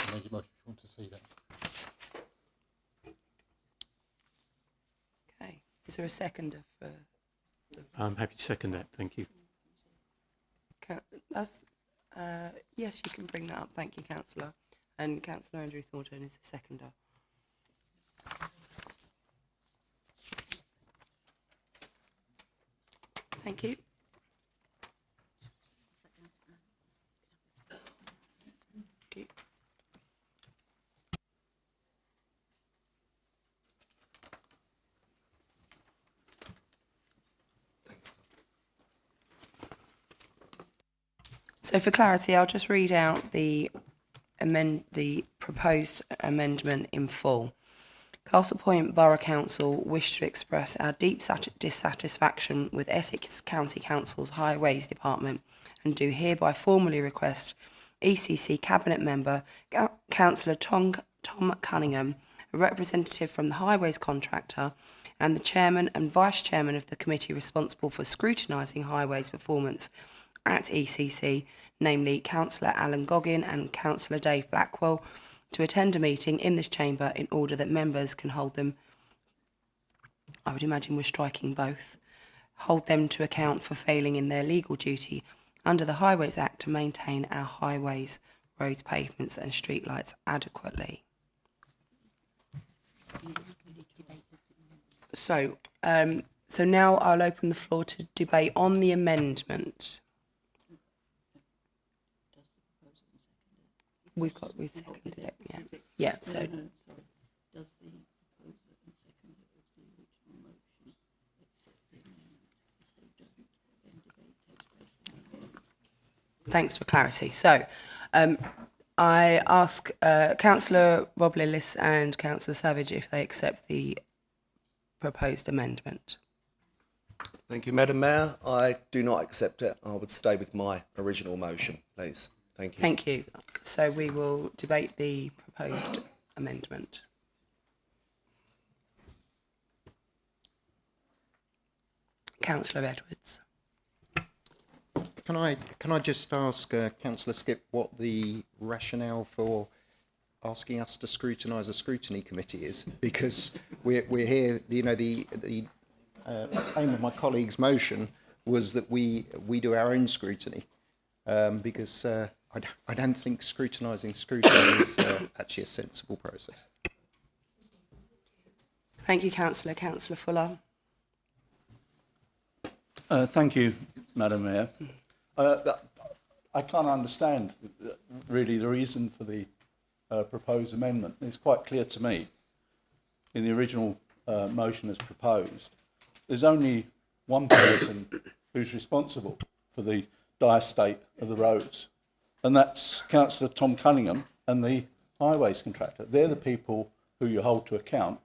amended motion if you want to see that. Okay. Is there a seconder for? I'm happy to second that. Thank you. Yes, you can bring that up. Thank you, Councillor. And Councillor Andrew Thornton is the seconder. Thank you. Thank you. So for clarity, I'll just read out the proposed amendment in full. Castle Point Borough Council wish to express our deep dissatisfaction with Essex County Council's Highways Department and do hereby formally request ECC Cabinet Member Councillor Tom Cunningham, a representative from the Highways Contractor, and the Chairman and Vice Chairman of the committee responsible for scrutinising highways performance at ECC, namely Councillor Alan Goggin and Councillor Dave Blackwell, to attend a meeting in this chamber in order that members can hold them, I would imagine we're striking both, hold them to account for failing in their legal duty under the Highways Act to maintain our highways, roads, pavements and streetlights adequately. So now I'll open the floor to debate on the amendment. We've seconded it, yeah. Yeah, so. Does the proposer and seconder of the original motion accept the amendment? If they don't, then debate takes place. Thanks for clarity. So, I ask Councillor Rob Lillis and Councillor Savage if they accept the proposed amendment. Thank you, Madam Mayor. I do not accept it. I would stay with my original motion, please. Thank you. Thank you. So we will debate the proposed amendment. Councillor Edwards. Can I just ask Councillor Skipp what the rationale for asking us to scrutinise a scrutiny committee is? Because we're here, you know, the aim of my colleague's motion was that we do our own scrutiny, because I don't think scrutinising scrutiny is actually a sensible process. Thank you, Councillor. Councillor Fuller. Thank you, Madam Mayor. I can't understand really the reason for the proposed amendment. It's quite clear to me in the original motion as proposed. There's only one person who's responsible for the dire state of the roads, and that's Councillor Tom Cunningham and the highways contractor. They're the people who you hold to account.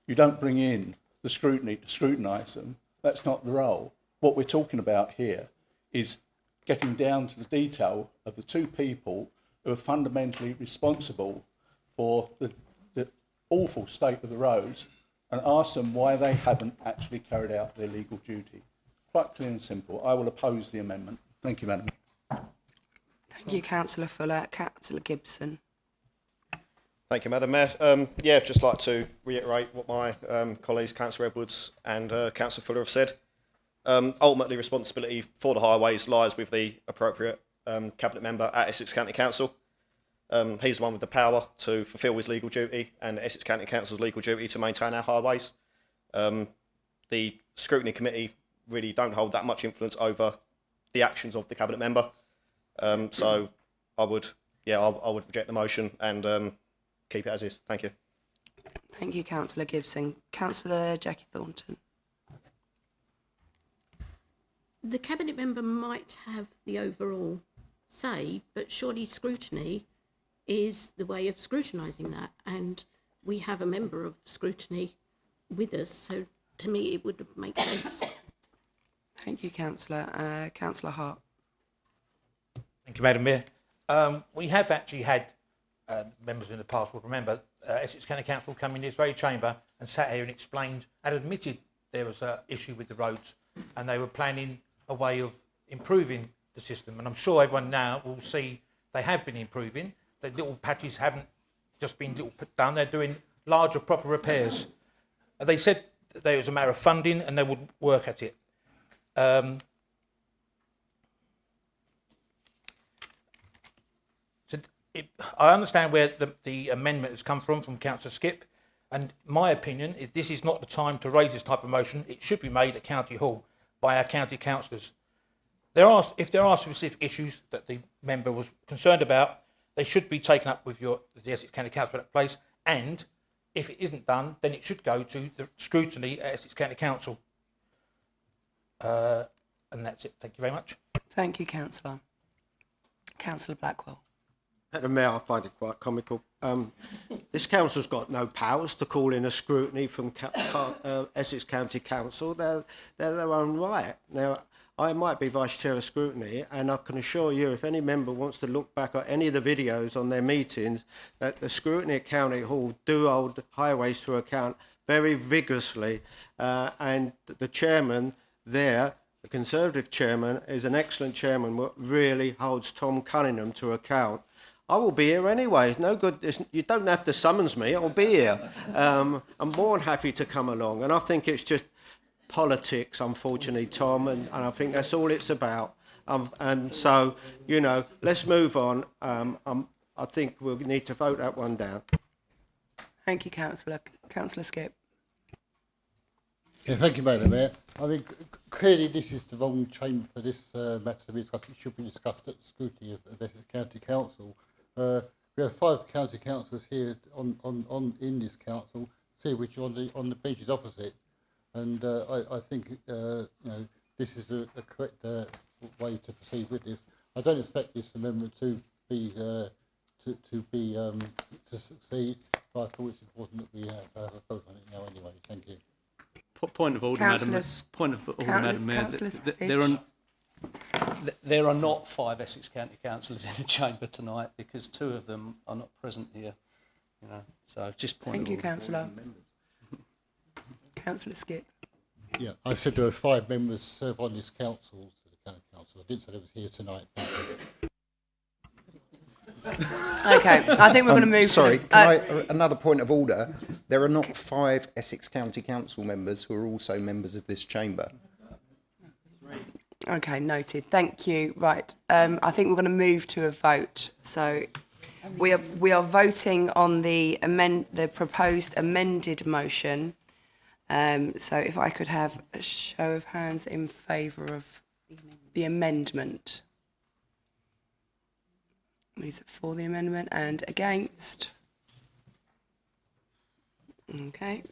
You don't bring in the scrutiny to scrutinise them. That's not the role. What we're talking about here is getting down to the detail of the two people who are fundamentally responsible for the awful state of the roads and ask them why they haven't actually carried out their legal duty. Quite clear and simple. I will oppose the amendment. Thank you, Madam. Thank you, Councillor Fuller. Councillor Gibson. Thank you, Madam Mayor. Just like to reiterate what my colleagues, Councillor Edwards and Councillor Fuller have said. Ultimately, responsibility for the highways lies with the appropriate cabinet member at Essex County Council. He's the one with the power to fulfil his legal duty and Essex County Council's legal duty to maintain our highways. The scrutiny committee really don't hold that much influence over the actions of the cabinet member. So I would reject the motion and keep it as is. Thank you. Thank you, Councillor Gibson. Councillor Jackie Thornton. The cabinet member might have the overall say, but surely scrutiny is the way of scrutinising that, and we have a member of scrutiny with us, so to me it would make sense. Thank you, Councillor. Councillor Hart. Thank you, Madam Mayor. We have actually had members in the past will remember Essex County Council come in this very chamber and sat here and explained and admitted there was an issue with the roads, and they were planning a way of improving the system. And I'm sure everyone now will see they have been improving. The little patches haven't just been little done, they're doing larger proper repairs. They said that there was a matter of funding and they would work at it. I understand where the amendment has come from Councillor Skip, and my opinion is this is not the time to raise this type of motion. It should be made at County Hall by our county councillors. If there are specific issues that the member was concerned about, they should be taken up with the Essex County Council at that place, and if it isn't done, then it should go to the scrutiny at Essex County Council. And that's it. Thank you very much. Thank you, Councillor. Councillor Blackwell. Madam Mayor, I find it quite comical. This council's got no powers to call in a scrutiny from Essex County Council. They're their own right. Now, I might be Vice Chair of Scrutiny, and I can assure you, if any member wants to look back at any of the videos on their meetings, that the scrutiny at County Hall do hold highways to account very vigorously. And the chairman there, the Conservative chairman, is an excellent chairman, what really holds Tom Cunningham to account. I will be here anyway. No good. You don't have to summons me. I'll be here. I'm more than happy to come along. And I think it's just politics, unfortunately, Tom, and I think that's all it's about. And so, you know, let's move on. I think we'll need to vote that one down. Thank you, Councillor. Councillor Skip. Yeah, thank you, Madam Mayor. I mean, clearly this is the wrong chamber for this matter to be discussed. It should be discussed at the scrutiny of Essex County Council. We have 5 county councillors here in this council, 2 which are on the benches opposite, and I think you know, this is the correct way to proceed with this. I don't expect this amendment to succeed, but I thought it's important that we have a vote on it now anyway. Thank you. Point of order, Madam Mayor. There are not 5 Essex County councillors in the chamber tonight because 2 of them are not present here. You know, so just point. Thank you, Councillor. Councillor Skip. Yeah, I said there are 5 members serve on this council, the county council. I didn't say they was here tonight. Okay, I think we're going to move. Sorry, another point of order. There are not 5 Essex County Council members who are also members of this chamber. Okay, noted. Thank you. Right, I think we're going to move to a vote. So we are voting on the proposed amended motion. So if I could have a show of hands in favour of the amendment. Is it for the amendment and against? Okay.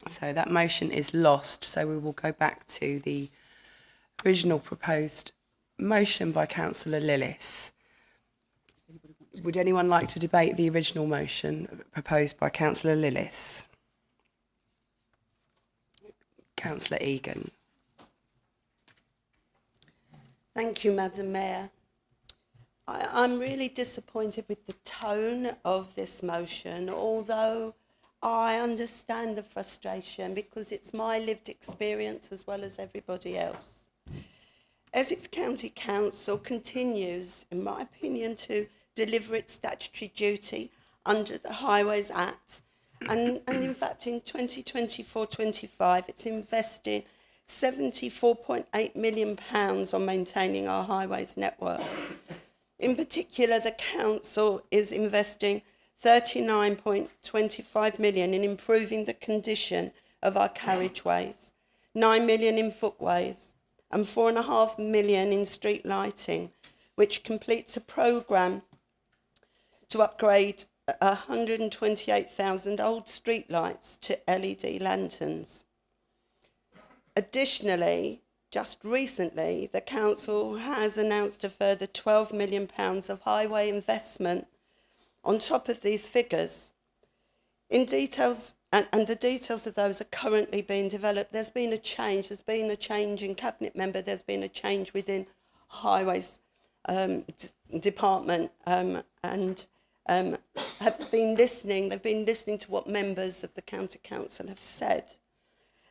So that motion is lost. So we will go back to the original proposed motion by Councillor Lillis. Would anyone like to debate the original motion proposed by Councillor Lillis? Councillor Egan. Thank you, Madam Mayor. I'm really disappointed with the tone of this motion, although I understand the frustration because it's my lived experience as well as everybody else. Essex County Council continues, in my opinion, to deliver its statutory duty under the Highways Act. And in fact, in 2024-25, it's invested £74.8 million on maintaining our highways network. In particular, the council is investing £39.25 million in improving the condition of our carriageways, £9 million in footways, and £4.5 million in street lighting, which completes a programme to upgrade 128,000 old street lights to LED lanterns. Additionally, just recently, the council has announced a further £12 million of highway investment on top of these figures. In details, and the details of those are currently being developed. There's been a change in Cabinet member, there's been a change within Highways department, and have been listening. They've been listening to what members of the County Council have said.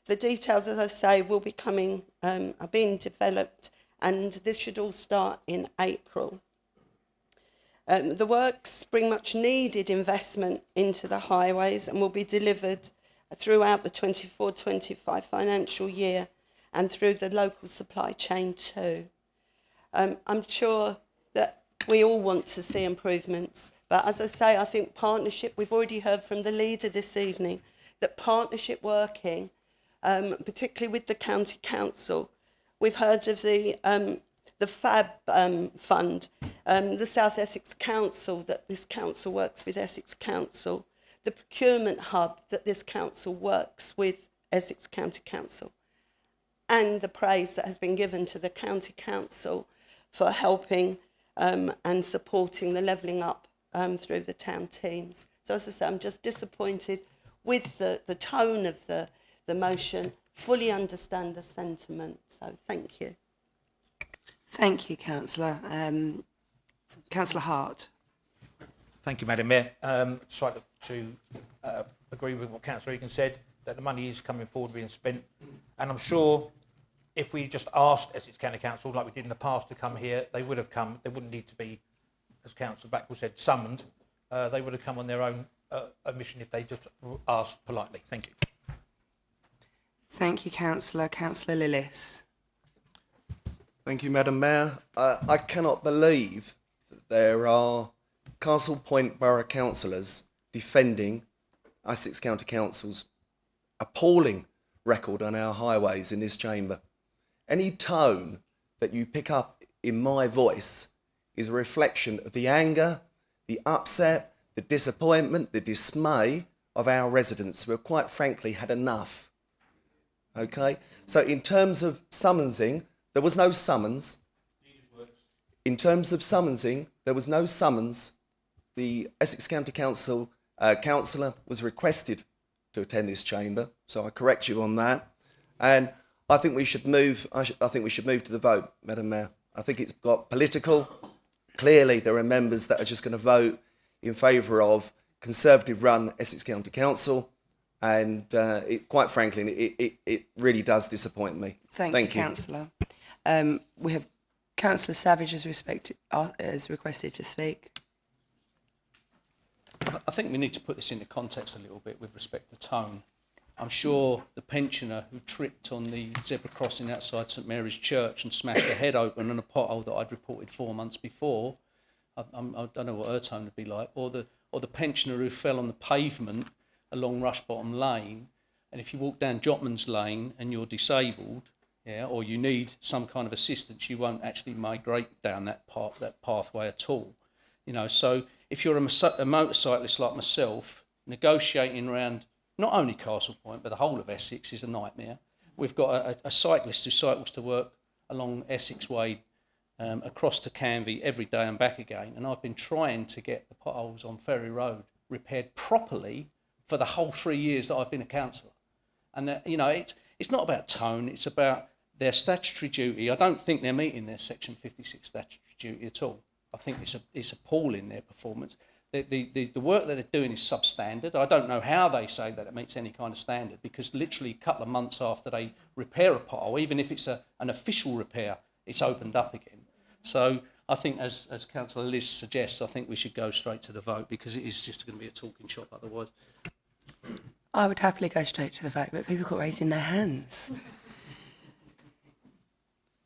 The details, as I say, will be coming, are being developed, and this should all start in April. The works bring much needed investment into the highways and will be delivered throughout the 24-25 financial year and through the local supply chain too. I'm sure that we all want to see improvements, but as I say, I think partnership, we've already heard from the leader this evening, that partnership working, particularly with the County Council. We've heard of the FAB fund, the South Essex Council, that this council works with Essex Council, the procurement hub that this council works with Essex County Council, and the praise that has been given to the County Council for helping and supporting the levelling up through the town teams. So as I say, I'm just disappointed with the tone of the motion, fully understand the sentiment, so thank you. Thank you, Councillor. Councillor Hart. Thank you, Madam Mayor. Just like to agree with what Councillor Egan said, that the money is coming forward being spent, and I'm sure if we just asked Essex County Council, like we did in the past, to come here, they would have come. They wouldn't need to be, as Councillor Backwell said, summoned. They would have come on their own admission if they just asked politely. Thank you. Thank you, Councillor. Councillor Lillis. Thank you, Madam Mayor. I cannot believe that there are Castle Point Borough councillors defending Essex County Council's appalling record on our highways in this chamber. Any tone that you pick up in my voice is a reflection of the anger, the upset, the disappointment, the dismay of our residents who have quite frankly had enough. Okay? So in terms of summonsing, there was no summons. In terms of summonsing, there was no summons. The Essex County Council councillor was requested to attend this chamber, so I correct you on that. And I think we should move. I think we should move to the vote, Madam Mayor. I think it's got political. Clearly, there are members that are just going to vote in favour of Conservative-run Essex County Council, and quite frankly, it really does disappoint me. Thank you, Councillor. We have Councillor Savage has requested to speak. I think we need to put this into context a little bit with respect to tone. I'm sure the pensioner who tripped on the zebra crossing outside St Mary's Church and smashed her head open on a pothole that I'd reported 4 months before, I don't know what her tone would be like, or the pensioner who fell on the pavement along Rushbottom Lane, and if you walk down Jotman's Lane and you're disabled, yeah, or you need some kind of assistance, you won't actually migrate down that pathway at all. You know, so if you're a motorcyclist like myself, negotiating around not only Castle Point but the whole of Essex is a nightmare. We've got a cyclist who cycles to work along Essex Way across to Canvey every day and back again, and I've been trying to get the potholes on Ferry Road repaired properly for the whole 3 years that I've been a councillor. And you know, it's not about tone, it's about their statutory duty. I don't think they're meeting their Section 56 statutory duty at all. I think it's appalling, their performance. The work that they're doing is substandard. I don't know how they say that it meets any kind of standard, because literally a couple of months after they repair a pothole, even if it's an official repair, it's opened up again. So I think, as Councillor Liz suggests, I think we should go straight to the vote, because it is just going to be a talking shop otherwise. I would happily go straight to the vote, but people got raising their hands.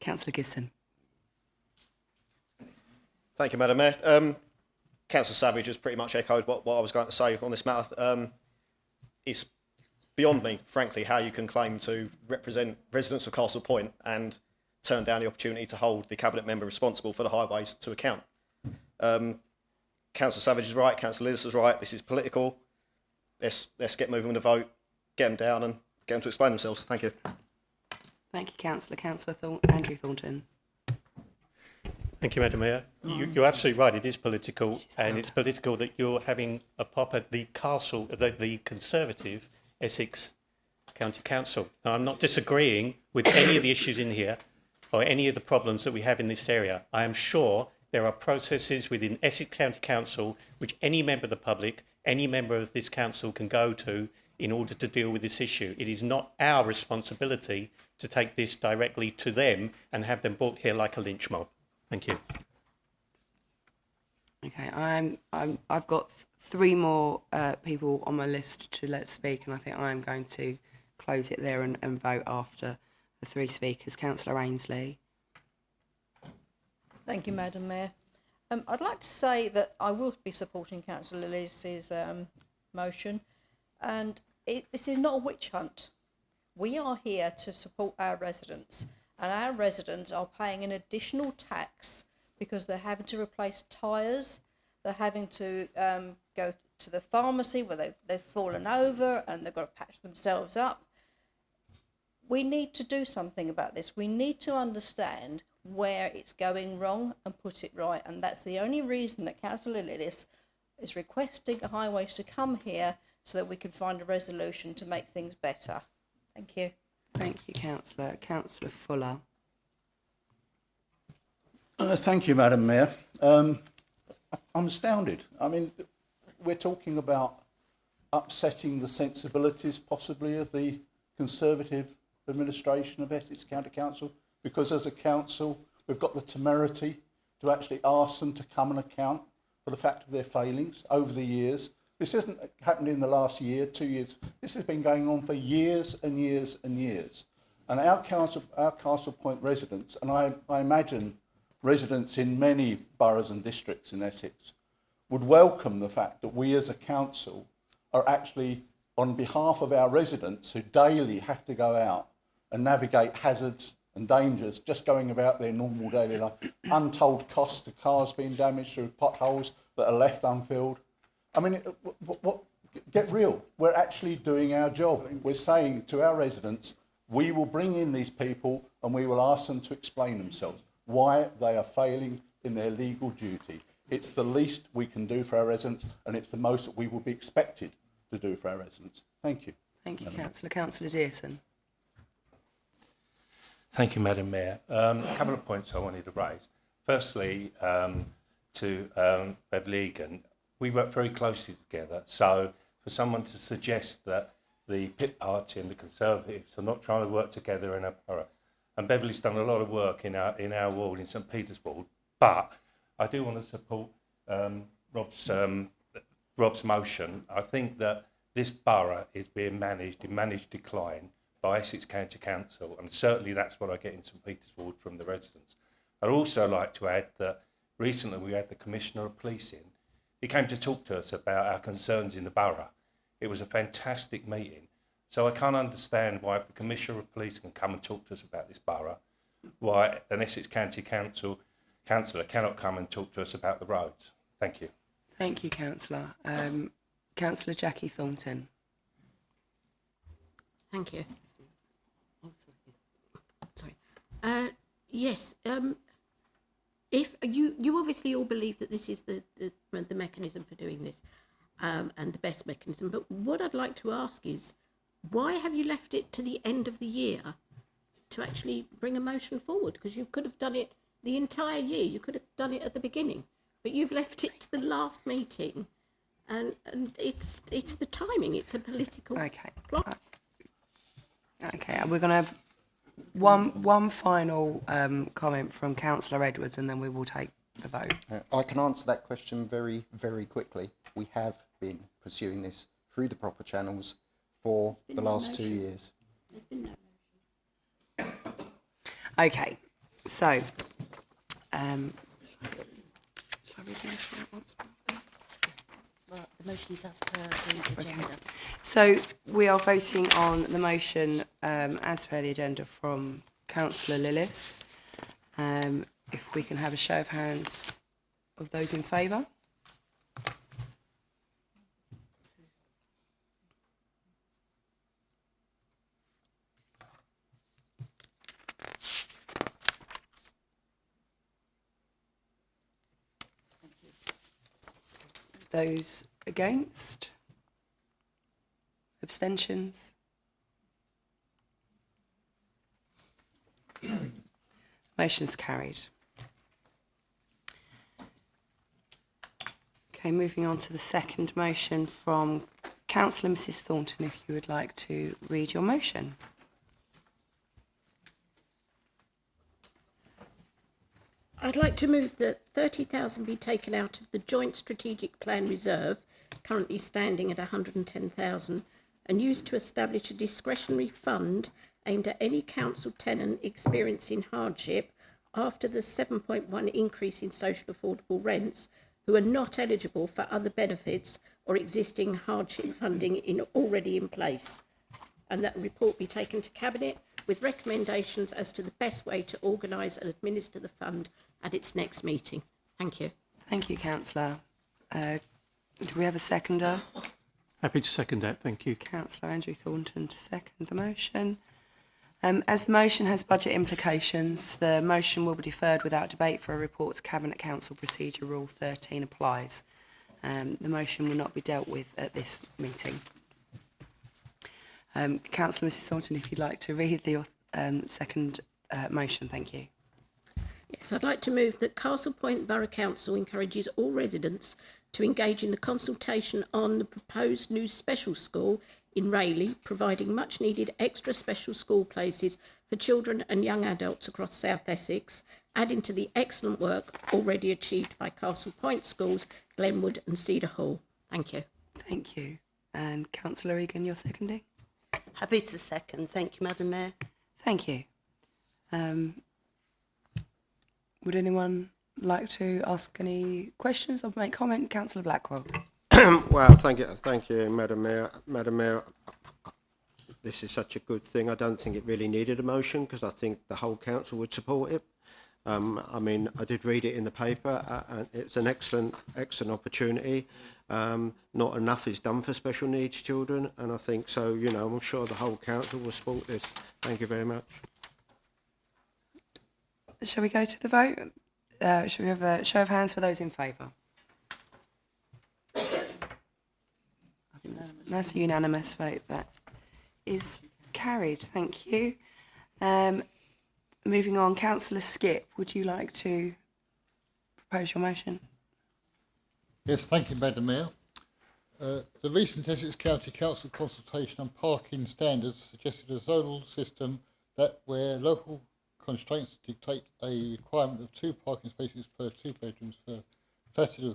Councillor Gibson. Thank you, Madam Mayor. Councillor Savage has pretty much echoed what I was going to say on this matter. It's beyond me, frankly, how you can claim to represent residents of Castle Point and turn down the opportunity to hold the Cabinet member responsible for the highways to account. Councillor Savage is right, Councillor Lewis is right, this is political. Let's get moving with the vote, get them down and get them to explain themselves. Thank you. Thank you, Councillor. Councillor Andrew Thornton. Thank you, Madam Mayor. You're absolutely right. It is political, and it's political that you're having a pop at the castle, the Conservative Essex County Council. Now, I'm not disagreeing with any of the issues in here or any of the problems that we have in this area. I am sure There are processes within Essex County Council which any member of the public, any member of this council can go to in order to deal with this issue. It is not our responsibility to take this directly to them and have them brought here like a lynch mob. Thank you. Okay, I've got three more people on my list to let speak, and I think I'm going to close it there and vote after the three speakers. Councillor Ainsley. Thank you, Madam Mayor. I'd like to say that I will be supporting Councillor Lillis's motion, and this is not a witch hunt. We are here to support our residents, and our residents are paying an additional tax because they're having to replace tyres, they're having to go to the pharmacy where they've fallen over and they've got to patch themselves up. We need to do something about this. We need to understand where it's going wrong and put it right, and that's the only reason that Councillor Lillis is requesting the highways to come here so that we can find a resolution to make things better. Thank you. Thank you, Councillor. Councillor Fuller. Thank you, Madam Mayor. I'm astounded. I mean, we're talking about upsetting the sensibilities possibly of the Conservative administration of Essex County Council, because as a council we've got the temerity to actually ask them to come and account for the fact of their failings over the years. This hasn't happened in the last year, 2 years. This has been going on for years and years and years. And our Castle Point residents, and I imagine residents in many boroughs and districts in Essex, would welcome the fact that we as a council are actually, on behalf of our residents who daily have to go out and navigate hazards and dangers, just going about their normal daily life, untold costs to cars being damaged through potholes that are left unfilled. I mean, get real. We're actually doing our job. We're saying to our residents, we will bring in these people and we will ask them to explain themselves, why they are failing in their legal duty. It's the least we can do for our residents, and it's the most that we will be expected to do for our residents. Thank you. Thank you, Councillor. Councillor Dearson. Thank you, Madam Mayor. A couple of points I wanted to raise. Firstly, to Beverley Egan, we work very closely together, so for someone to suggest that the Pit Party and the Conservatives are not trying to work together in a borough, and Beverley's done a lot of work in our ward in St Peter's ward, but I do want to support Rob's motion. I think that this borough is being managed in managed decline by Essex County Council, and certainly that's what I get in St Peter's ward from the residents. I'd also like to add that recently we had the Commissioner of Police in. He came to talk to us about our concerns in the borough. It was a fantastic meeting. So I can't understand why, if the Commissioner of Police can come and talk to us about this borough, why an Essex County councillor cannot come and talk to us about the roads. Thank you. Thank you, Councillor. Councillor Jackie Thornton. Thank you. Sorry. Yes. If you obviously all believe that this is the mechanism for doing this, and the best mechanism, but what I'd like to ask is, why have you left it to the end of the year to actually bring a motion forward? Because you could have done it the entire year. You could have done it at the beginning, but you've left it to the last meeting, and it's the timing. It's a political plot. Okay, we're going to have one final comment from Councillor Edwards, and then we will take the vote. I can answer that question very, very quickly. We have been pursuing this through the proper channels for the last 2 years. There's been no motion. Okay, so shall I read this out once more? Well, the motion's as per the agenda. So we are voting on the motion as per the agenda from Councillor Lillis. If we can have a show of hands of those in favour. Those against? Abstentions? Motion's carried. Okay, moving on to the second motion from Councillor Mrs Thornton, if you would like to read your motion. I'd like to move that 30,000 be taken out of the Joint Strategic Plan Reserve, currently standing at 110,000, and used to establish a discretionary fund aimed at any council tenant experiencing hardship after the 7.1 increase in social affordable rents, who are not eligible for other benefits or existing hardship funding already in place, and that a report be taken to Cabinet with recommendations as to the best way to organise and administer the fund at its next meeting. Thank you. Thank you, Councillor. Do we have a seconder? Happy to second that, thank you. Councillor Andrew Thornton to second the motion. As the motion has budget implications, the motion will be deferred without debate for a report to Cabinet Council Procedure Rule 13 applies. The motion will not be dealt with at this meeting. Councillor Mrs Thornton, if you'd like to read the second motion, thank you. Yes, I'd like to move that Castle Point Borough Council encourages all residents to engage in the consultation on the proposed new special school in Rayleigh, providing much needed extra special school places for children and young adults across South Essex, adding to the excellent work already achieved by Castle Point Schools, Glenwood and Cedar Hall. Thank you. Thank you. And Councillor Egan, you're seconding? Happy to second. Thank you, Madam Mayor. Thank you. Would anyone like to ask any questions or make comment? Councillor Blackwell. Well, thank you, Madam Mayor. Madam Mayor, this is such a good thing. I don't think it really needed a motion because I think the whole council would support it. I mean, I did read it in the paper, and it's an excellent opportunity. Not enough is done for special needs children, and I think so. You know, I'm sure the whole council will support this. Thank you very much. Shall we go to the vote? Shall we have a show of hands for those in favour? That's a unanimous vote. That is carried. Thank you. Moving on, Councillor Skip, would you like to propose your motion? Yes, thank you, Madam Mayor. The recent Essex County Council consultation on parking standards suggested a zonal system that where local constraints dictate a requirement of 2 parking spaces per 2 bedrooms for flatted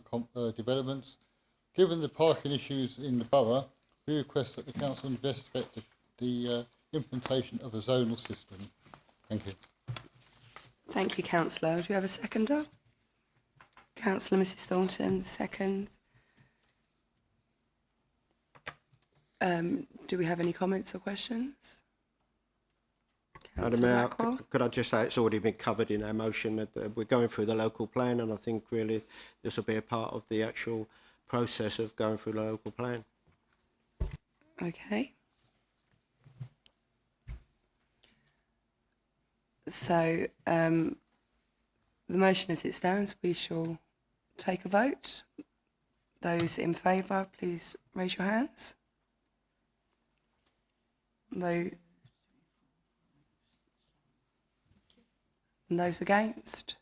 developments. Given the parking issues in the borough, we request that the council investigate the implementation of a zonal system. Thank you. Thank you, Councillor. Do we have a seconder? Councillor Mrs Thornton, second. Do we have any comments or questions? Madam Mayor, could I just say it's already been covered in our motion that we're going through the local plan, and I think really this will be a part of the actual process of going through the local plan. Okay. So the motion as it stands, we shall take a vote. Those in favour, please raise your hands. And those against?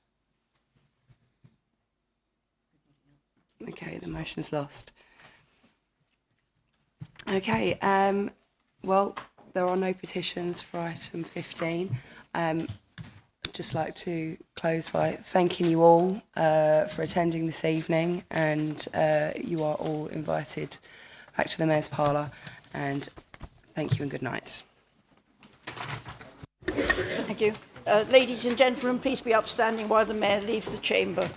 Okay, the motion's lost. Okay, well, there are no petitions for item 15. I'd just like to close by thanking you all for attending this evening, and you are all invited back to the Mayor's Parlour, and thank you and good night. Thank you. Ladies and gentlemen, please be upstanding while the Mayor leaves the chamber.